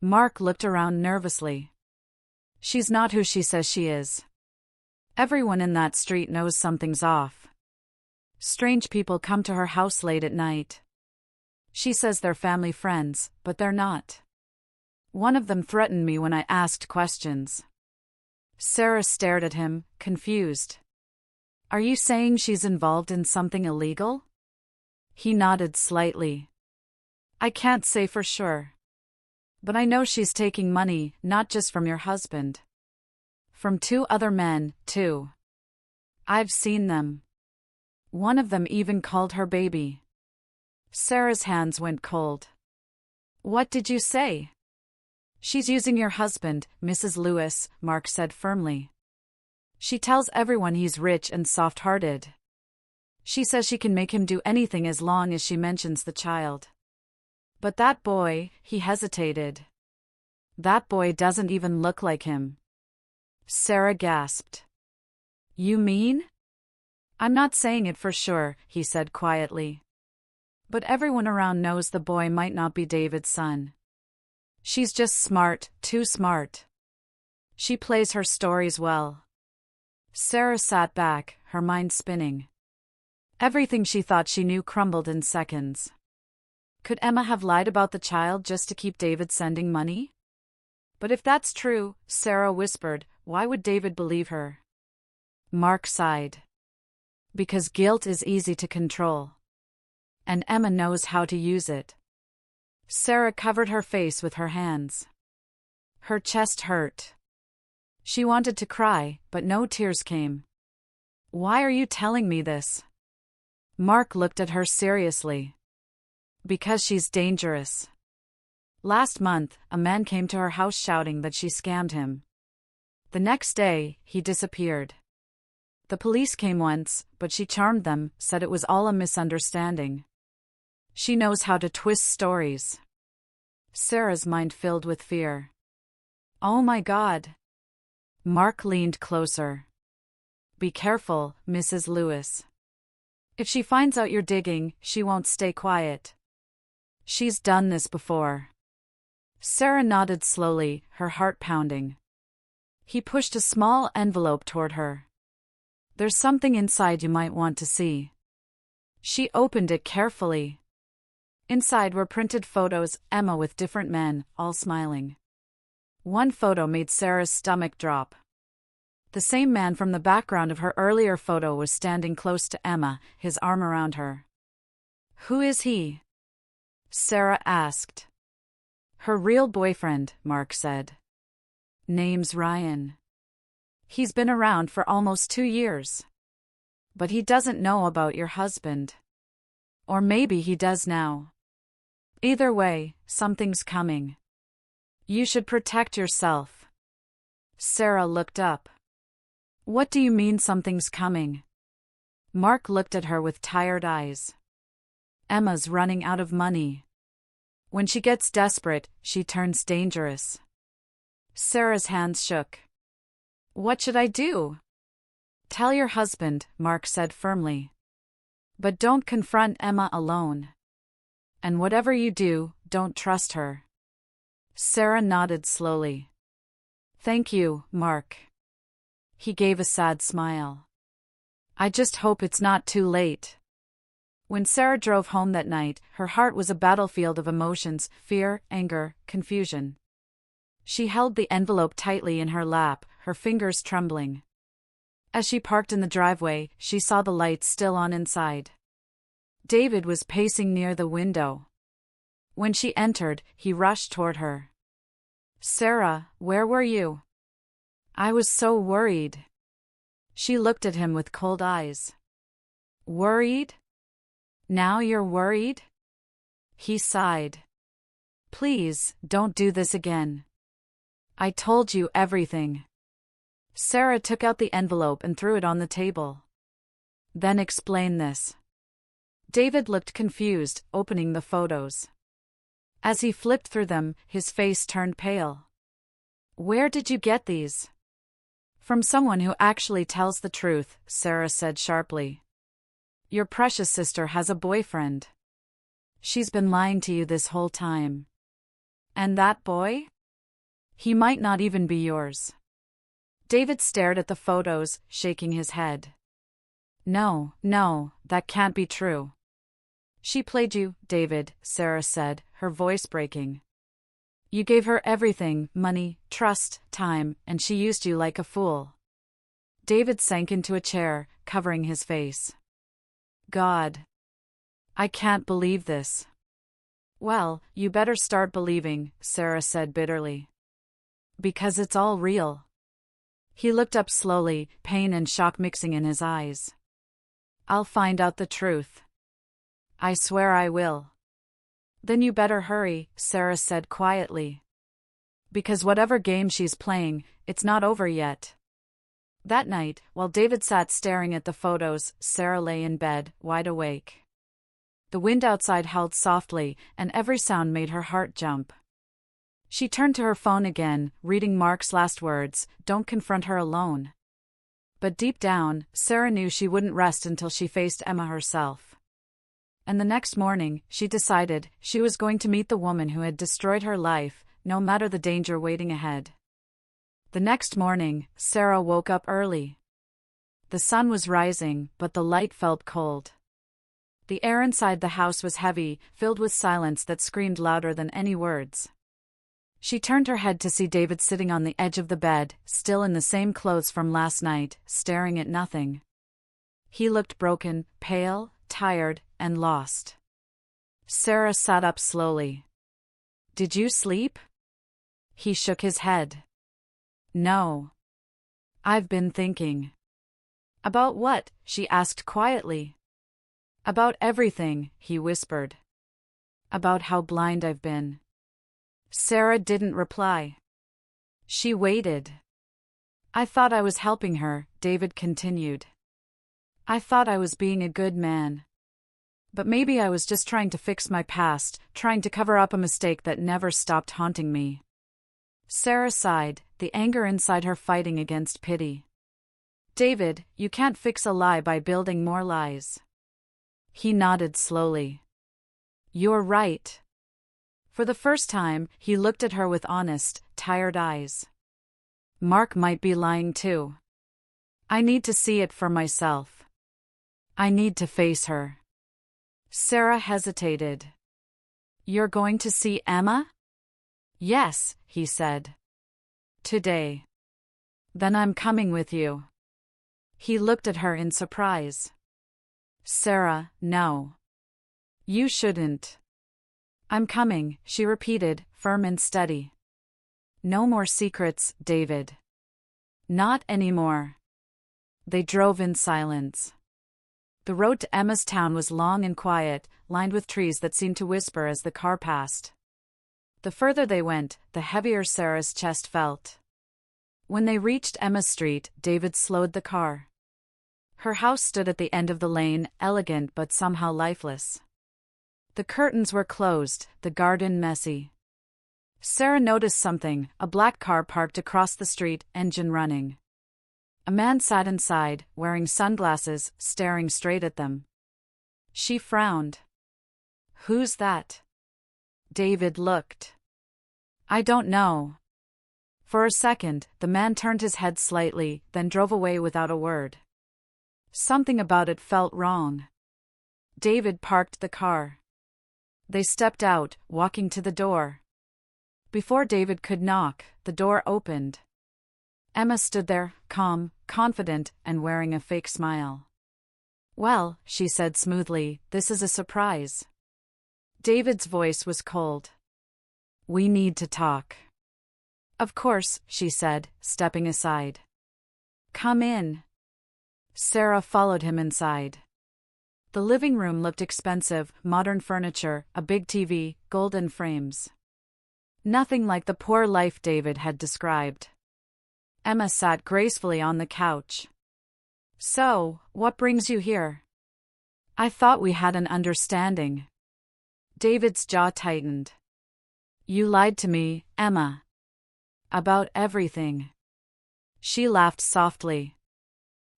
Mark looked around nervously. "She's not who she says she is. Everyone in that street knows something's off. Strange people come to her house late at night. She says they're family friends, but they're not. One of them threatened me when I asked questions." Sarah stared at him, confused. "Are you saying she's involved in something illegal?" He nodded slightly. "I can't say for sure. But I know she's taking money, not just from your husband. From 2 other men, too. I've seen them. One of them even called her baby." Sarah's hands went cold. "What did you say?" "She's using your husband, Mrs. Lewis," Mark said firmly. "She tells everyone he's rich and soft-hearted. She says she can make him do anything as long as she mentions the child. But that boy," he hesitated. "That boy doesn't even look like him." Sarah gasped. "You mean?" "I'm not saying it for sure," he said quietly. "But everyone around knows the boy might not be David's son. She's just smart, too smart. She plays her stories well." Sarah sat back, her mind spinning. Everything she thought she knew crumbled in seconds. Could Emma have lied about the child just to keep David sending money? But if that's true, Sarah whispered, why would David believe her? Mark sighed. Because guilt is easy to control. And Emma knows how to use it. Sarah covered her face with her hands. Her chest hurt. She wanted to cry, but no tears came. "Why are you telling me this?" Mark looked at her seriously. "Because she's dangerous. Last month, a man came to her house shouting that she scammed him. The next day, he disappeared. The police came once, but she charmed them, said it was all a misunderstanding. She knows how to twist stories." Sarah's mind filled with fear. "Oh my God." Mark leaned closer. "Be careful, Mrs. Lewis. If she finds out you're digging, she won't stay quiet. She's done this before." Sarah nodded slowly, her heart pounding. He pushed a small envelope toward her. "There's something inside you might want to see." She opened it carefully. Inside were printed photos, Emma with different men, all smiling. One photo made Sarah's stomach drop. The same man from the background of her earlier photo was standing close to Emma, his arm around her. "Who is he?" Sarah asked. "Her real boyfriend," Mark said. "Name's Ryan. He's been around for almost 2 years. But he doesn't know about your husband. Or maybe he does now. Either way, something's coming. You should protect yourself." Sarah looked up. "What do you mean something's coming?" Mark looked at her with tired eyes. "Emma's running out of money. When she gets desperate, she turns dangerous." Sarah's hands shook. "What should I do?" "Tell your husband," Mark said firmly. "But don't confront Emma alone. And whatever you do, don't trust her." Sarah nodded slowly. "Thank you, Mark." He gave a sad smile. "I just hope it's not too late." When Sarah drove home that night, her heart was a battlefield of emotions, fear, anger, confusion. She held the envelope tightly in her lap, her fingers trembling. As she parked in the driveway, she saw the lights still on inside. David was pacing near the window. When she entered, he rushed toward her. "Sarah, where were you? I was so worried." She looked at him with cold eyes. "Worried? Now you're worried?" He sighed. "Please, don't do this again. I told you everything." Sarah took out the envelope and threw it on the table. "Then explain this." David looked confused, opening the photos. As he flipped through them, his face turned pale. "Where did you get these?" "From someone who actually tells the truth," Sarah said sharply. "Your precious sister has a boyfriend. She's been lying to you this whole time. And that boy? He might not even be yours." David stared at the photos, shaking his head. No, that can't be true." "She played you, David," Sarah said, her voice breaking. "You gave her everything, money, trust, time, and she used you like a fool." David sank into a chair, covering his face. "God. I can't believe this." "Well, you better start believing," Sarah said bitterly. "Because it's all real." He looked up slowly, pain and shock mixing in his eyes. "I'll find out the truth. I swear I will." "Then you better hurry," Sarah said quietly. "Because whatever game she's playing, it's not over yet." That night, while David sat staring at the photos, Sarah lay in bed, wide awake. The wind outside howled softly, and every sound made her heart jump. She turned to her phone again, reading Mark's last words, "Don't confront her alone." But deep down, Sarah knew she wouldn't rest until she faced Emma herself. And the next morning, she decided she was going to meet the woman who had destroyed her life, no matter the danger waiting ahead. The next morning, Sarah woke up early. The sun was rising, but the light felt cold. The air inside the house was heavy, filled with silence that screamed louder than any words. She turned her head to see David sitting on the edge of the bed, still in the same clothes from last night, staring at nothing. He looked broken, pale, tired, and lost. Sarah sat up slowly. "Did you sleep?" He shook his head. "No. I've been thinking." "About what?" she asked quietly. "About everything," he whispered. "About how blind I've been." Sarah didn't reply. She waited. "I thought I was helping her," David continued. "I thought I was being a good man. But maybe I was just trying to fix my past, trying to cover up a mistake that never stopped haunting me." Sarah sighed, the anger inside her fighting against pity. "David, you can't fix a lie by building more lies." He nodded slowly. "You're right." For the first time, he looked at her with honest, tired eyes. "Mark might be lying too. I need to see it for myself. I need to face her." Sarah hesitated. "You're going to see Emma?" "Yes," he said. "Today." "Then I'm coming with you." He looked at her in surprise. "Sarah, no. You shouldn't." "I'm coming," she repeated, firm and steady. "No more secrets, David." "Not anymore." They drove in silence. The road to Emma's town was long and quiet, lined with trees that seemed to whisper as the car passed. The further they went, the heavier Sarah's chest felt. When they reached Emma's street, David slowed the car. Her house stood at the end of the lane, elegant but somehow lifeless. The curtains were closed, the garden messy. Sarah noticed something, a black car parked across the street, engine running. A man sat inside, wearing sunglasses, staring straight at them. She frowned. "Who's that?" David looked. "I don't know." For a second, the man turned his head slightly, then drove away without a word. Something about it felt wrong. David parked the car. They stepped out, walking to the door. Before David could knock, the door opened. Emma stood there, calm, confident, and wearing a fake smile. "Well," she said smoothly, "this is a surprise." David's voice was cold. "We need to talk." "Of course," she said, stepping aside. "Come in." Sarah followed him inside. The living room looked expensive, modern furniture, a big TV, golden frames. Nothing like the poor life David had described. Emma sat gracefully on the couch. "So, what brings you here?" "I thought we had an understanding." David's jaw tightened. "You lied to me, Emma. About everything." She laughed softly.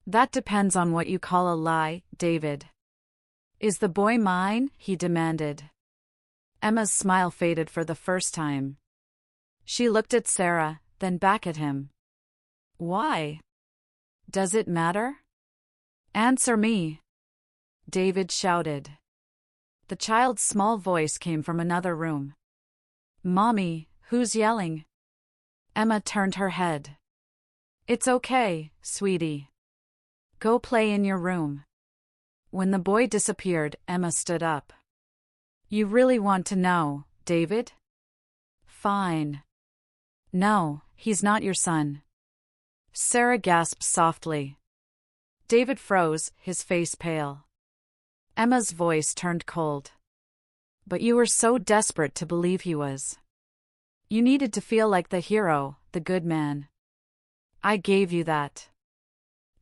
"That depends on what you call a lie, David." "Is the boy mine?" he demanded. Emma's smile faded for the first time. She looked at Sarah, then back at him. "Why? Does it matter?" "Answer me!" David shouted. The child's small voice came from another room. "Mommy, who's yelling?" Emma turned her head. "It's okay, sweetie. Go play in your room." When the boy disappeared, Emma stood up. "You really want to know, David?" "Fine." "No, he's not your son." Sarah gasped softly. David froze, his face pale. Emma's voice turned cold. "But you were so desperate to believe he was. You needed to feel like the hero, the good man. I gave you that.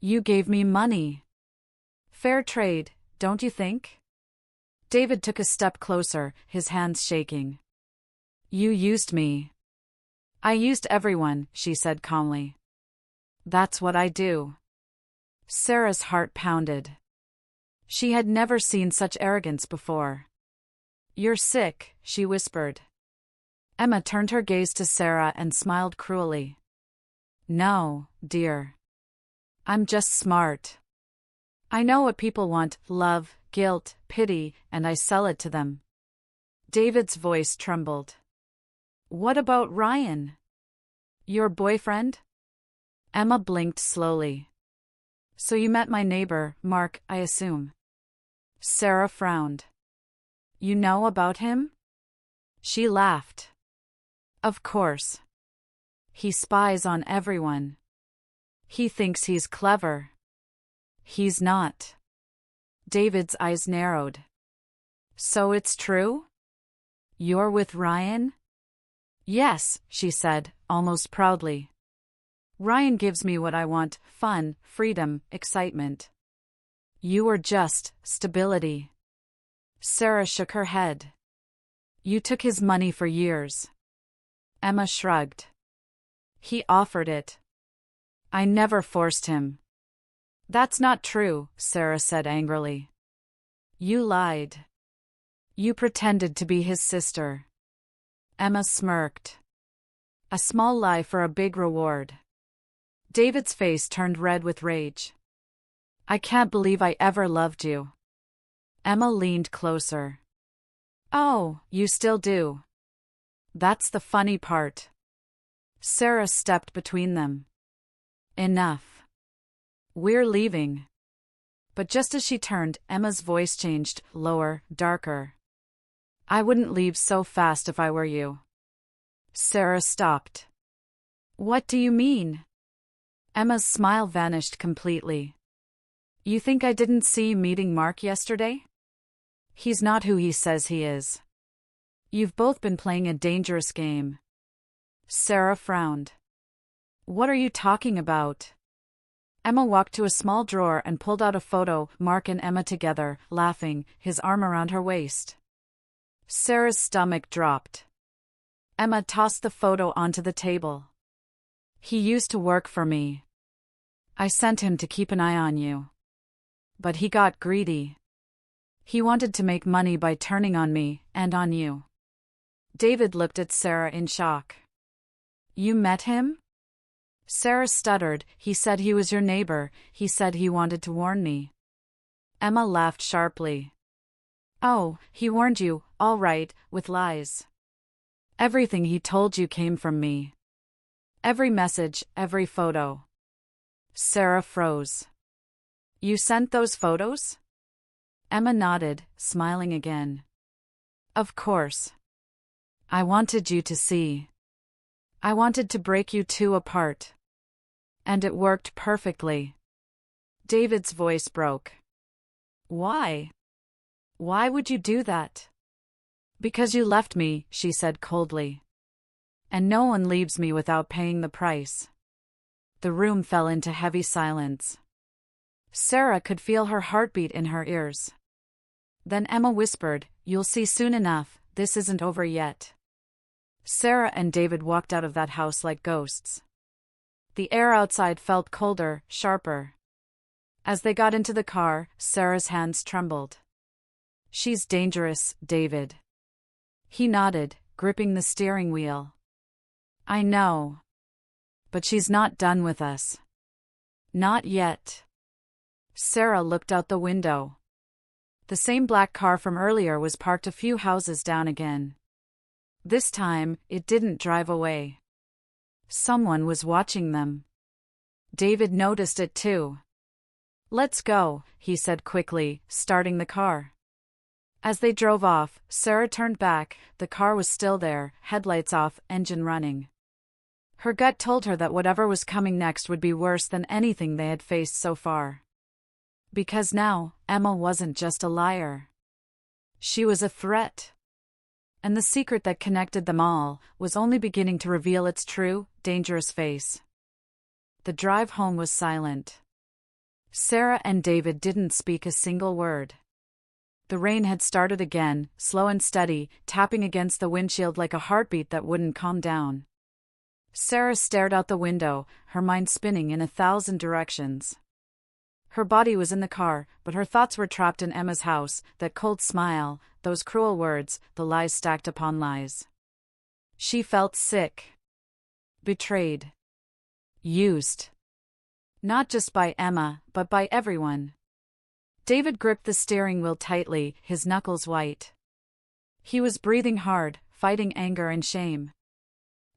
You gave me money. Fair trade, don't you think?" David took a step closer, his hands shaking. "You used me." "I used everyone," she said calmly. "That's what I do." Sarah's heart pounded. She had never seen such arrogance before. "You're sick," she whispered. Emma turned her gaze to Sarah and smiled cruelly. "No, dear. I'm just smart. I know what people want: love, guilt, pity, and I sell it to them." David's voice trembled. "What about Ryan? Your boyfriend?" Emma blinked slowly. "So you met my neighbor, Mark, I assume." Sarah frowned. "You know about him?" She laughed. "Of course. He spies on everyone. He thinks he's clever. He's not." David's eyes narrowed. "So it's true? You're with Ryan?" "Yes," she said, almost proudly. "Ryan gives me what I want: fun, freedom, excitement. You are just stability." Sarah shook her head. "You took his money for years." Emma shrugged. "He offered it. I never forced him." "That's not true," Sarah said angrily. "You lied. You pretended to be his sister." Emma smirked. "A small lie for a big reward." David's face turned red with rage. "I can't believe I ever loved you." Emma leaned closer. "Oh, you still do. That's the funny part." Sarah stepped between them. "Enough. We're leaving." But just as she turned, Emma's voice changed, lower, darker. "I wouldn't leave so fast if I were you." Sarah stopped. "What do you mean?" Emma's smile vanished completely. "You think I didn't see you meeting Mark yesterday? He's not who he says he is. You've both been playing a dangerous game." Sarah frowned. "What are you talking about?" Emma walked to a small drawer and pulled out a photo, Mark and Emma together, laughing, his arm around her waist. Sarah's stomach dropped. Emma tossed the photo onto the table. "He used to work for me. I sent him to keep an eye on you. But he got greedy. He wanted to make money by turning on me, and on you." David looked at Sarah in shock. "You met him?" Sarah stuttered. "He said he was your neighbor. He said he wanted to warn me." Emma laughed sharply. "Oh, he warned you, all right, with lies. Everything he told you came from me." Every message, every photo. Sarah froze. You sent those photos? Emma nodded, smiling again. Of course. I wanted you to see. I wanted to break you two apart. And it worked perfectly. David's voice broke. Why? Why would you do that? Because you left me, she said coldly. And no one leaves me without paying the price. The room fell into heavy silence. Sarah could feel her heartbeat in her ears. Then Emma whispered, "You'll see soon enough, this isn't over yet." Sarah and David walked out of that house like ghosts. The air outside felt colder, sharper. As they got into the car, Sarah's hands trembled. "She's dangerous, David." He nodded, gripping the steering wheel. "I know. But she's not done with us. Not yet." Sarah looked out the window. The same black car from earlier was parked a few houses down again. This time, it didn't drive away. Someone was watching them. David noticed it too. "Let's go," he said quickly, starting the car. As they drove off, Sarah turned back. The car was still there, headlights off, engine running. Her gut told her that whatever was coming next would be worse than anything they had faced so far. Because now, Emma wasn't just a liar. She was a threat. And the secret that connected them all was only beginning to reveal its true, dangerous face. The drive home was silent. Sarah and David didn't speak a single word. The rain had started again, slow and steady, tapping against the windshield like a heartbeat that wouldn't calm down. Sarah stared out the window, her mind spinning in 1,000 directions. Her body was in the car, but her thoughts were trapped in Emma's house, that cold smile, those cruel words, the lies stacked upon lies. She felt sick. Betrayed. Used. Not just by Emma, but by everyone. David gripped the steering wheel tightly, his knuckles white. He was breathing hard, fighting anger and shame.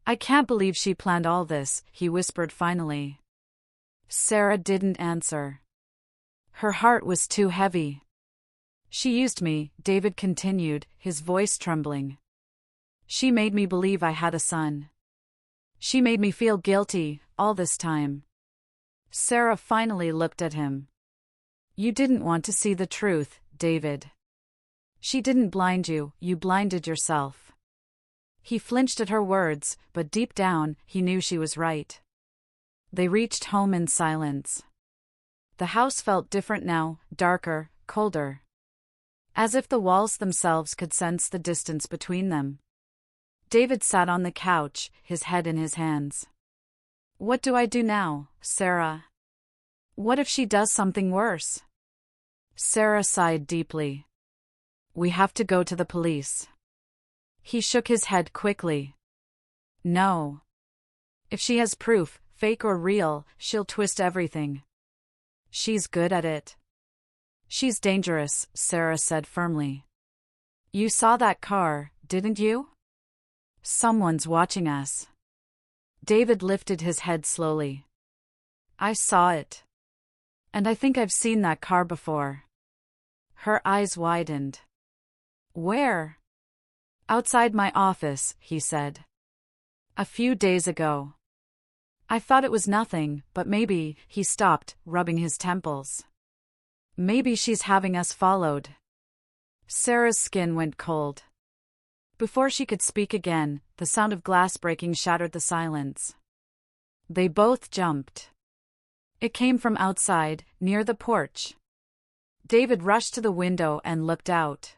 "I can't believe she planned all this," he whispered finally. Sarah didn't answer. Her heart was too heavy. "She used me," David continued, his voice trembling. "She made me believe I had a son. She made me feel guilty, all this time." Sarah finally looked at him. "You didn't want to see the truth, David. She didn't blind you, you blinded yourself." He flinched at her words, but deep down, he knew she was right. They reached home in silence. The house felt different now, darker, colder. As if the walls themselves could sense the distance between them. David sat on the couch, his head in his hands. "What do I do now, Sarah? What if she does something worse?" Sarah sighed deeply. "We have to go to the police." He shook his head quickly. "No. If she has proof, fake or real, she'll twist everything. She's good at it." "She's dangerous," Sarah said firmly. "You saw that car, didn't you? Someone's watching us." David lifted his head slowly. "I saw it. And I think I've seen that car before." Her eyes widened. "Where?" "Outside my office," he said. "A few days ago. I thought it was nothing, but maybe," he stopped, rubbing his temples. "Maybe she's having us followed." Sarah's skin went cold. Before she could speak again, the sound of glass breaking shattered the silence. They both jumped. It came from outside, near the porch. David rushed to the window and looked out.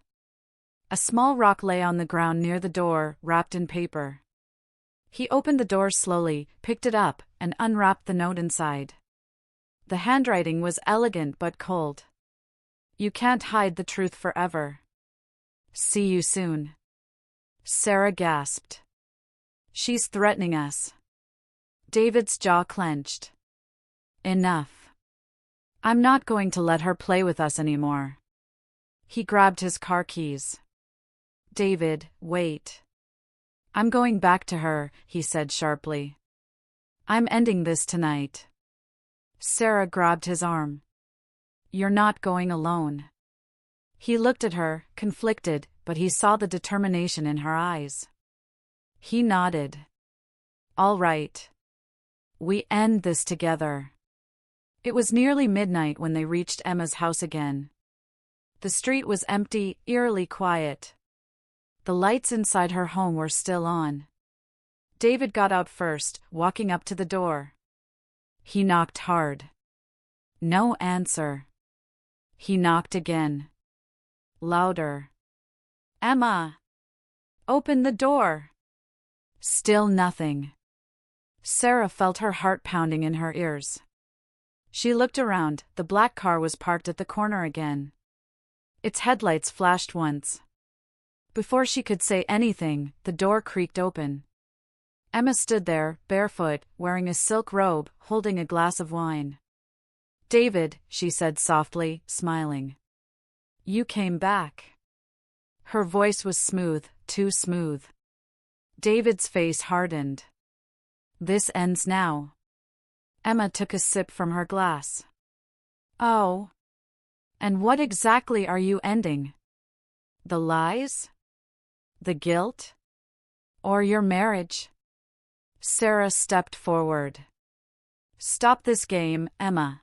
A small rock lay on the ground near the door, wrapped in paper. He opened the door slowly, picked it up, and unwrapped the note inside. The handwriting was elegant but cold. "You can't hide the truth forever. See you soon." Sarah gasped. "She's threatening us." David's jaw clenched. "Enough. I'm not going to let her play with us anymore." He grabbed his car keys. "David, wait." "I'm going back to her," he said sharply. I'm ending this tonight. Sarah grabbed his arm. You're not going alone. He looked at her, conflicted, but he saw the determination in her eyes. He nodded. All right. We end this together. It was nearly midnight when they reached Emma's house again. The street was empty, eerily quiet. The lights inside her home were still on. David got out first, walking up to the door. He knocked hard. No answer. He knocked again. Louder. Emma! Open the door! Still nothing. Sarah felt her heart pounding in her ears. She looked around. The black car was parked at the corner again. Its headlights flashed once. Before she could say anything, the door creaked open. Emma stood there, barefoot, wearing a silk robe, holding a glass of wine. David, she said softly, smiling. You came back. Her voice was smooth, too smooth. David's face hardened. This ends now. Emma took a sip from her glass. Oh. And what exactly are you ending? The lies? The guilt? Or your marriage? Sarah stepped forward. Stop this game, Emma.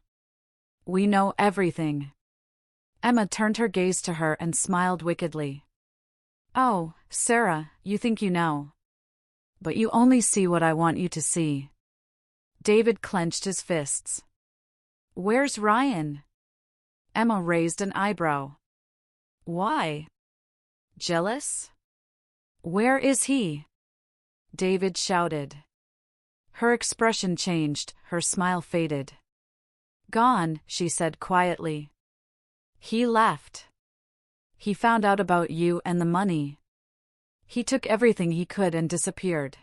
We know everything. Emma turned her gaze to her and smiled wickedly. Oh, Sarah, you think you know. But you only see what I want you to see. David clenched his fists. Where's Ryan? Emma raised an eyebrow. Why? Jealous? Where is he? David shouted. Her expression changed, her smile faded. Gone, she said quietly. He left. He found out about you and the money. He took everything he could and disappeared.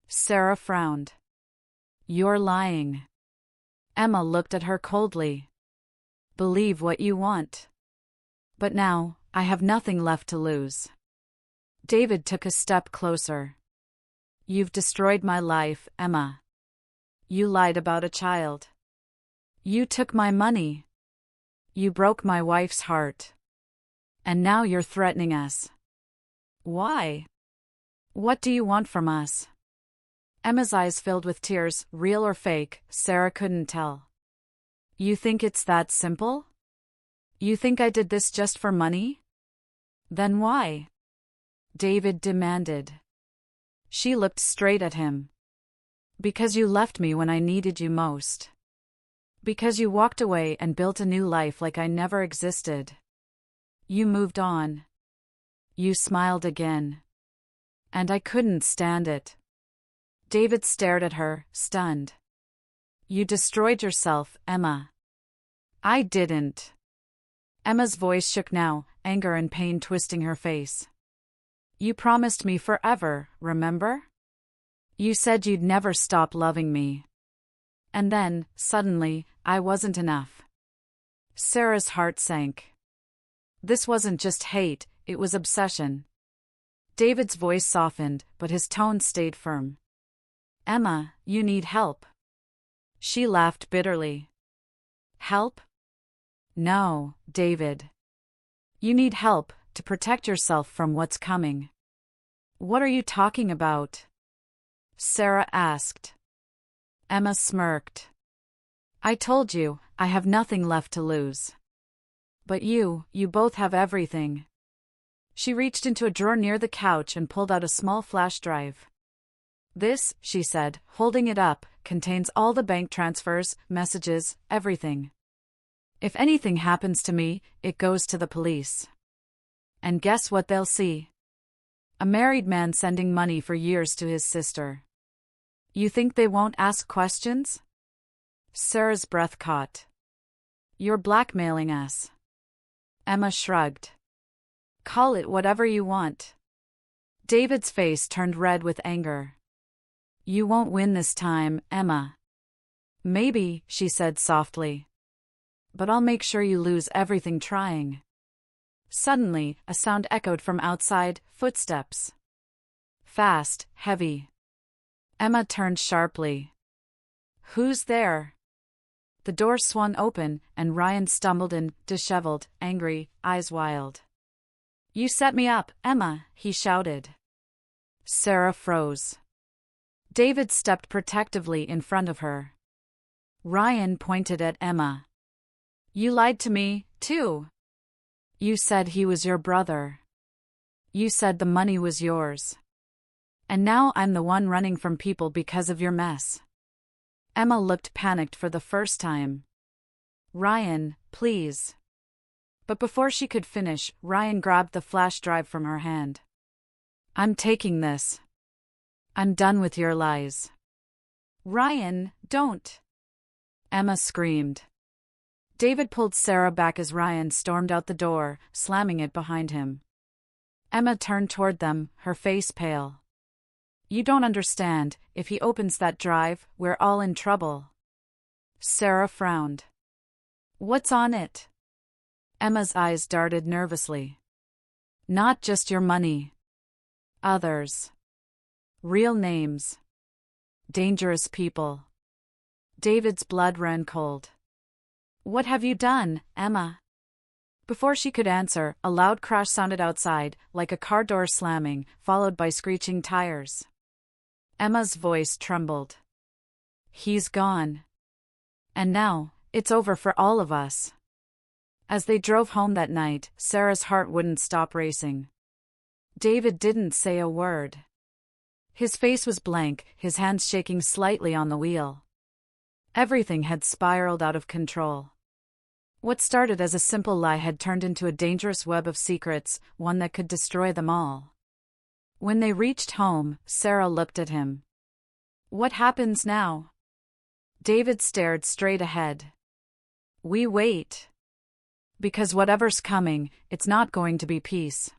Sarah frowned. You're lying. Emma looked at her coldly. Believe what you want. But now, I have nothing left to lose. David took a step closer. You've destroyed my life, Emma. You lied about a child. You took my money. You broke my wife's heart. And now you're threatening us. Why? What do you want from us? Emma's eyes filled with tears, real or fake, Sarah couldn't tell. You think it's that simple? You think I did this just for money? Then why? David demanded. She looked straight at him. Because you left me when I needed you most. Because you walked away and built a new life like I never existed. You moved on. You smiled again. And I couldn't stand it. David stared at her, stunned. You destroyed yourself, Emma. I didn't. Emma's voice shook now, anger and pain twisting her face. You promised me forever, remember? You said you'd never stop loving me. And then, suddenly, I wasn't enough. Sarah's heart sank. This wasn't just hate, it was obsession. David's voice softened, but his tone stayed firm. Emma, you need help. She laughed bitterly. Help? No, David. You need help to protect yourself from what's coming. What are you talking about? Sarah asked. Emma smirked. I told you, I have nothing left to lose. But you both have everything. She reached into a drawer near the couch and pulled out a small flash drive. This, she said, holding it up, contains all the bank transfers, messages, everything. If anything happens to me, it goes to the police. And guess what they'll see? A married man sending money for years to his sister. You think they won't ask questions? Sarah's breath caught. You're blackmailing us. Emma shrugged. Call it whatever you want. David's face turned red with anger. You won't win this time, Emma. Maybe, she said softly. But I'll make sure you lose everything trying. Suddenly, a sound echoed from outside, footsteps. Fast, heavy. Emma turned sharply. Who's there? The door swung open, and Ryan stumbled in, disheveled, angry, eyes wild. You set me up, Emma, he shouted. Sarah froze. David stepped protectively in front of her. Ryan pointed at Emma. You lied to me, too. You said he was your brother. You said the money was yours. And now I'm the one running from people because of your mess. Emma looked panicked for the first time. Ryan, please. But before she could finish, Ryan grabbed the flash drive from her hand. I'm taking this. I'm done with your lies. Ryan, don't. Emma screamed. David pulled Sarah back as Ryan stormed out the door, slamming it behind him. Emma turned toward them, her face pale. You don't understand, if he opens that drive, we're all in trouble. Sarah frowned. What's on it? Emma's eyes darted nervously. Not just your money. Others. Real names. Dangerous people. David's blood ran cold. What have you done, Emma? Before she could answer, a loud crash sounded outside, like a car door slamming, followed by screeching tires. Emma's voice trembled. He's gone. And now, it's over for all of us. As they drove home that night, Sarah's heart wouldn't stop racing. David didn't say a word. His face was blank, his hands shaking slightly on the wheel. Everything had spiraled out of control. What started as a simple lie had turned into a dangerous web of secrets, one that could destroy them all. When they reached home, Sarah looked at him. What happens now? David stared straight ahead. We wait. Because whatever's coming, it's not going to be peace.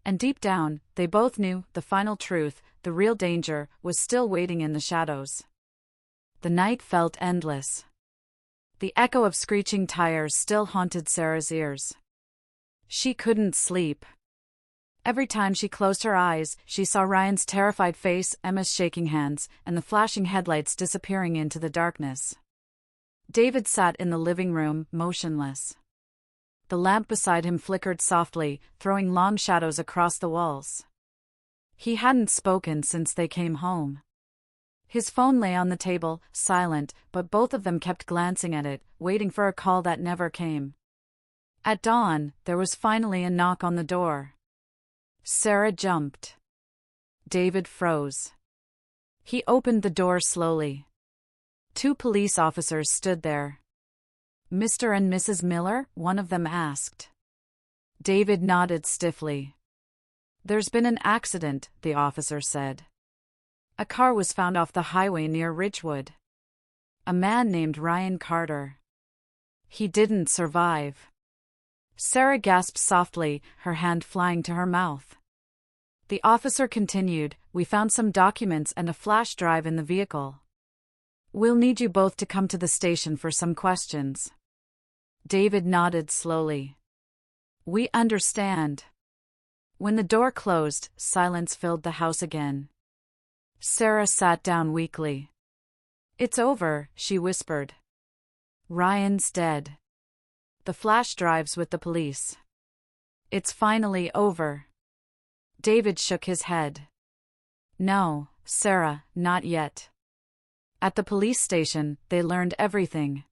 And deep down, they both knew the final truth, the real danger, was still waiting in the shadows. The night felt endless. The echo of screeching tires still haunted Sarah's ears. She couldn't sleep. Every time she closed her eyes, she saw Ryan's terrified face, Emma's shaking hands, and the flashing headlights disappearing into the darkness. David sat in the living room, motionless. The lamp beside him flickered softly, throwing long shadows across the walls. He hadn't spoken since they came home. His phone lay on the table, silent, but both of them kept glancing at it, waiting for a call that never came. At dawn, there was finally a knock on the door. Sarah jumped. David froze. He opened the door slowly. 2 police officers stood there. Mr. and Mrs. Miller, one of them asked. David nodded stiffly. There's been an accident, the officer said. A car was found off the highway near Ridgewood. A man named Ryan Carter. He didn't survive. Sarah gasped softly, her hand flying to her mouth. The officer continued, we found some documents and a flash drive in the vehicle. We'll need you both to come to the station for some questions. David nodded slowly. We understand. When the door closed, silence filled the house again. Sarah sat down weakly. It's over, she whispered. Ryan's dead. The flash drive's with the police. It's finally over. David shook his head. No, Sarah, not yet. At the police station, they learned everything.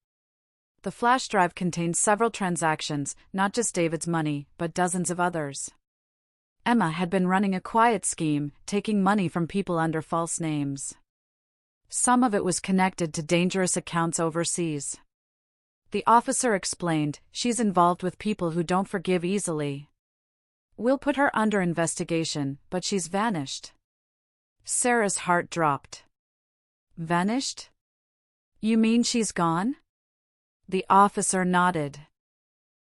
The flash drive contained several transactions, not just David's money, but dozens of others. Emma had been running a quiet scheme, taking money from people under false names. Some of it was connected to dangerous accounts overseas. The officer explained, she's involved with people who don't forgive easily. We'll put her under investigation, but she's vanished. Sarah's heart dropped. Vanished? You mean she's gone? The officer nodded.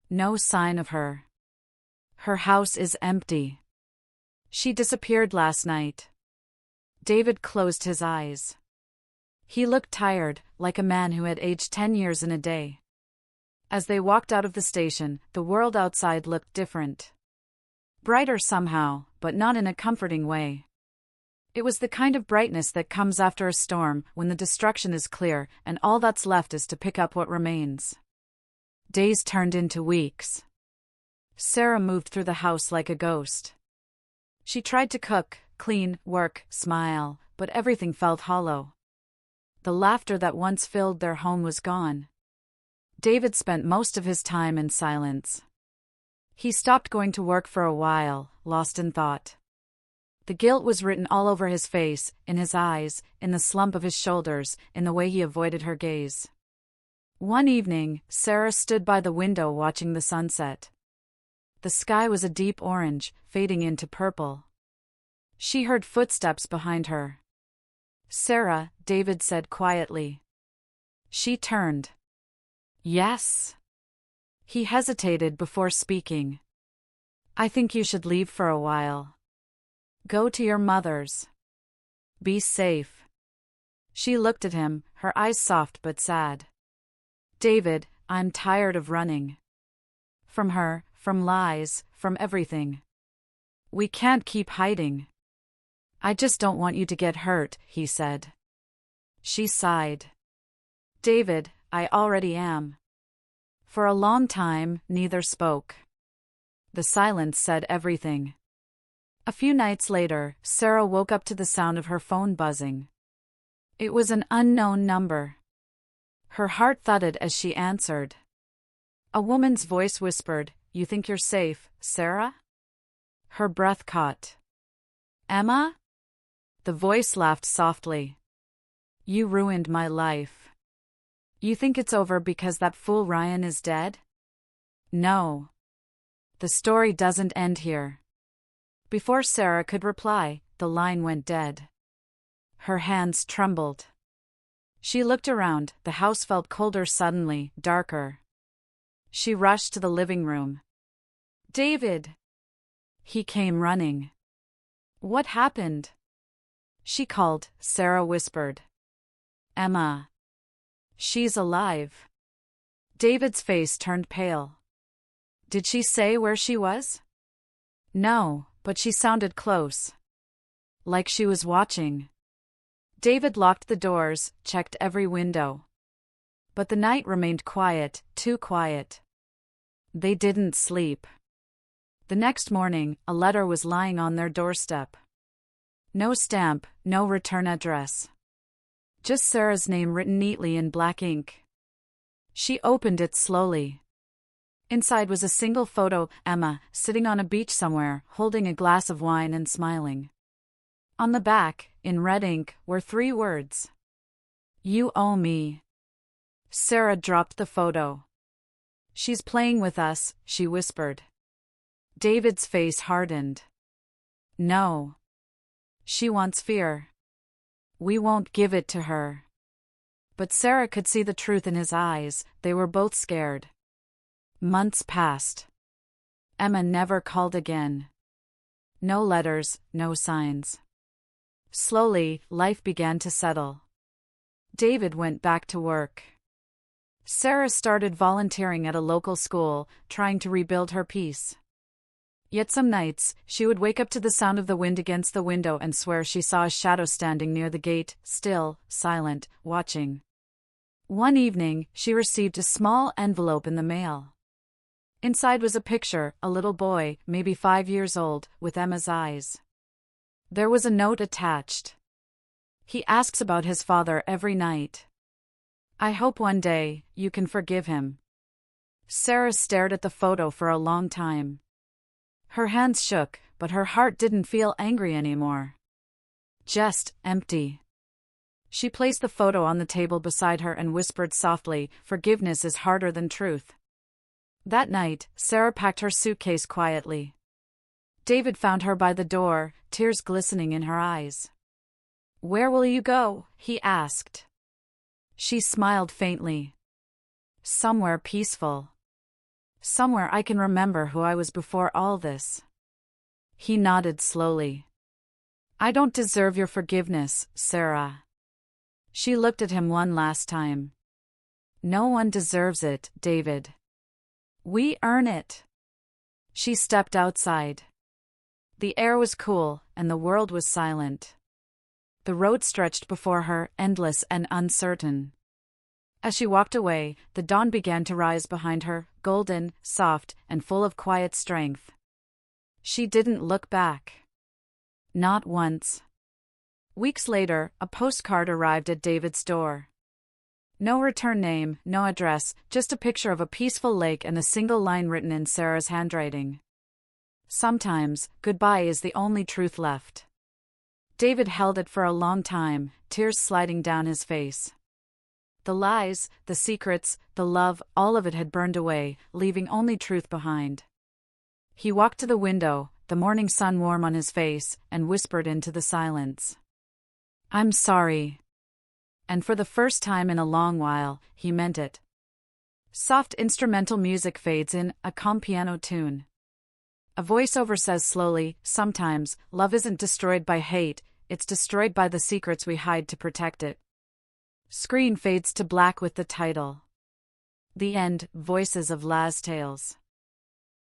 No sign of her. Her house is empty. She disappeared last night. David closed his eyes. He looked tired, like a man who had aged 10 years in a day. As they walked out of the station, the world outside looked different. Brighter somehow, but not in a comforting way. It was the kind of brightness that comes after a storm, when the destruction is clear, and all that's left is to pick up what remains. Days turned into weeks. Sarah moved through the house like a ghost. She tried to cook, clean, work, smile, but everything felt hollow. The laughter that once filled their home was gone. David spent most of his time in silence. He stopped going to work for a while, lost in thought. The guilt was written all over his face, in his eyes, in the slump of his shoulders, in the way he avoided her gaze. One evening, Sarah stood by the window watching the sunset. The sky was a deep orange, fading into purple. She heard footsteps behind her. "Sarah," David said quietly. She turned. "Yes?" He hesitated before speaking. "I think you should leave for a while. Go to your mother's. Be safe." She looked at him, her eyes soft but sad. "David, I'm tired of running. From her, from lies, from everything. We can't keep hiding." "I just don't want you to get hurt," he said. She sighed. "David, I already am." For a long time, neither spoke. The silence said everything. A few nights later, Sarah woke up to the sound of her phone buzzing. It was an unknown number. Her heart thudded as she answered. A woman's voice whispered, "You think you're safe, Sarah?" Her breath caught. "Emma?" The voice laughed softly. "You ruined my life. You think it's over because that fool Ryan is dead? No. The story doesn't end here." Before Sarah could reply, the line went dead. Her hands trembled. She looked around, the house felt colder suddenly, darker. She rushed to the living room. "David!" He came running. "What happened?" She called, Sarah whispered. "Emma. She's alive." David's face turned pale. "Did she say where she was?" "No, but she sounded close. Like she was watching." David locked the doors, checked every window. But the night remained quiet, too quiet. They didn't sleep. The next morning, a letter was lying on their doorstep. No stamp, no return address. Just Sarah's name written neatly in black ink. She opened it slowly. Inside was a single photo, Emma, sitting on a beach somewhere, holding a glass of wine and smiling. On the back, in red ink, were 3 words. "You owe me." Sarah dropped the photo. "She's playing with us," she whispered. David's face hardened. "No. She wants fear. We won't give it to her." But Sarah could see the truth in his eyes, they were both scared. Months passed. Emma never called again. No letters, no signs. Slowly, life began to settle. David went back to work. Sarah started volunteering at a local school, trying to rebuild her peace. Yet some nights, she would wake up to the sound of the wind against the window and swear she saw a shadow standing near the gate, still, silent, watching. One evening, she received a small envelope in the mail. Inside was a picture, a little boy, maybe 5 years old, with Emma's eyes. There was a note attached. "He asks about his father every night. I hope one day, you can forgive him." Sarah stared at the photo for a long time. Her hands shook, but her heart didn't feel angry anymore. Just empty. She placed the photo on the table beside her and whispered softly, "Forgiveness is harder than truth." That night, Sarah packed her suitcase quietly. David found her by the door, tears glistening in her eyes. "Where will you go?" he asked. She smiled faintly. "Somewhere peaceful. Somewhere I can remember who I was before all this." He nodded slowly. "I don't deserve your forgiveness, Sarah." She looked at him one last time. "No one deserves it, David. We earn it." She stepped outside. The air was cool, and the world was silent. The road stretched before her, endless and uncertain. As she walked away, the dawn began to rise behind her, golden, soft, and full of quiet strength. She didn't look back. Not once. Weeks later, a postcard arrived at David's door. No return name, no address, just a picture of a peaceful lake and a single line written in Sarah's handwriting. Sometimes, goodbye is the only truth left. David held it for a long time, tears sliding down his face. The lies, the secrets, the love, all of it had burned away, leaving only truth behind. He walked to the window, the morning sun warm on his face, and whispered into the silence. "I'm sorry." And for the first time in a long while, he meant it. Soft instrumental music fades in, a calm piano tune. A voiceover says slowly, "Sometimes, love isn't destroyed by hate, it's destroyed by the secrets we hide to protect it." Screen fades to black with the title. The end, Voices of Laz Tales.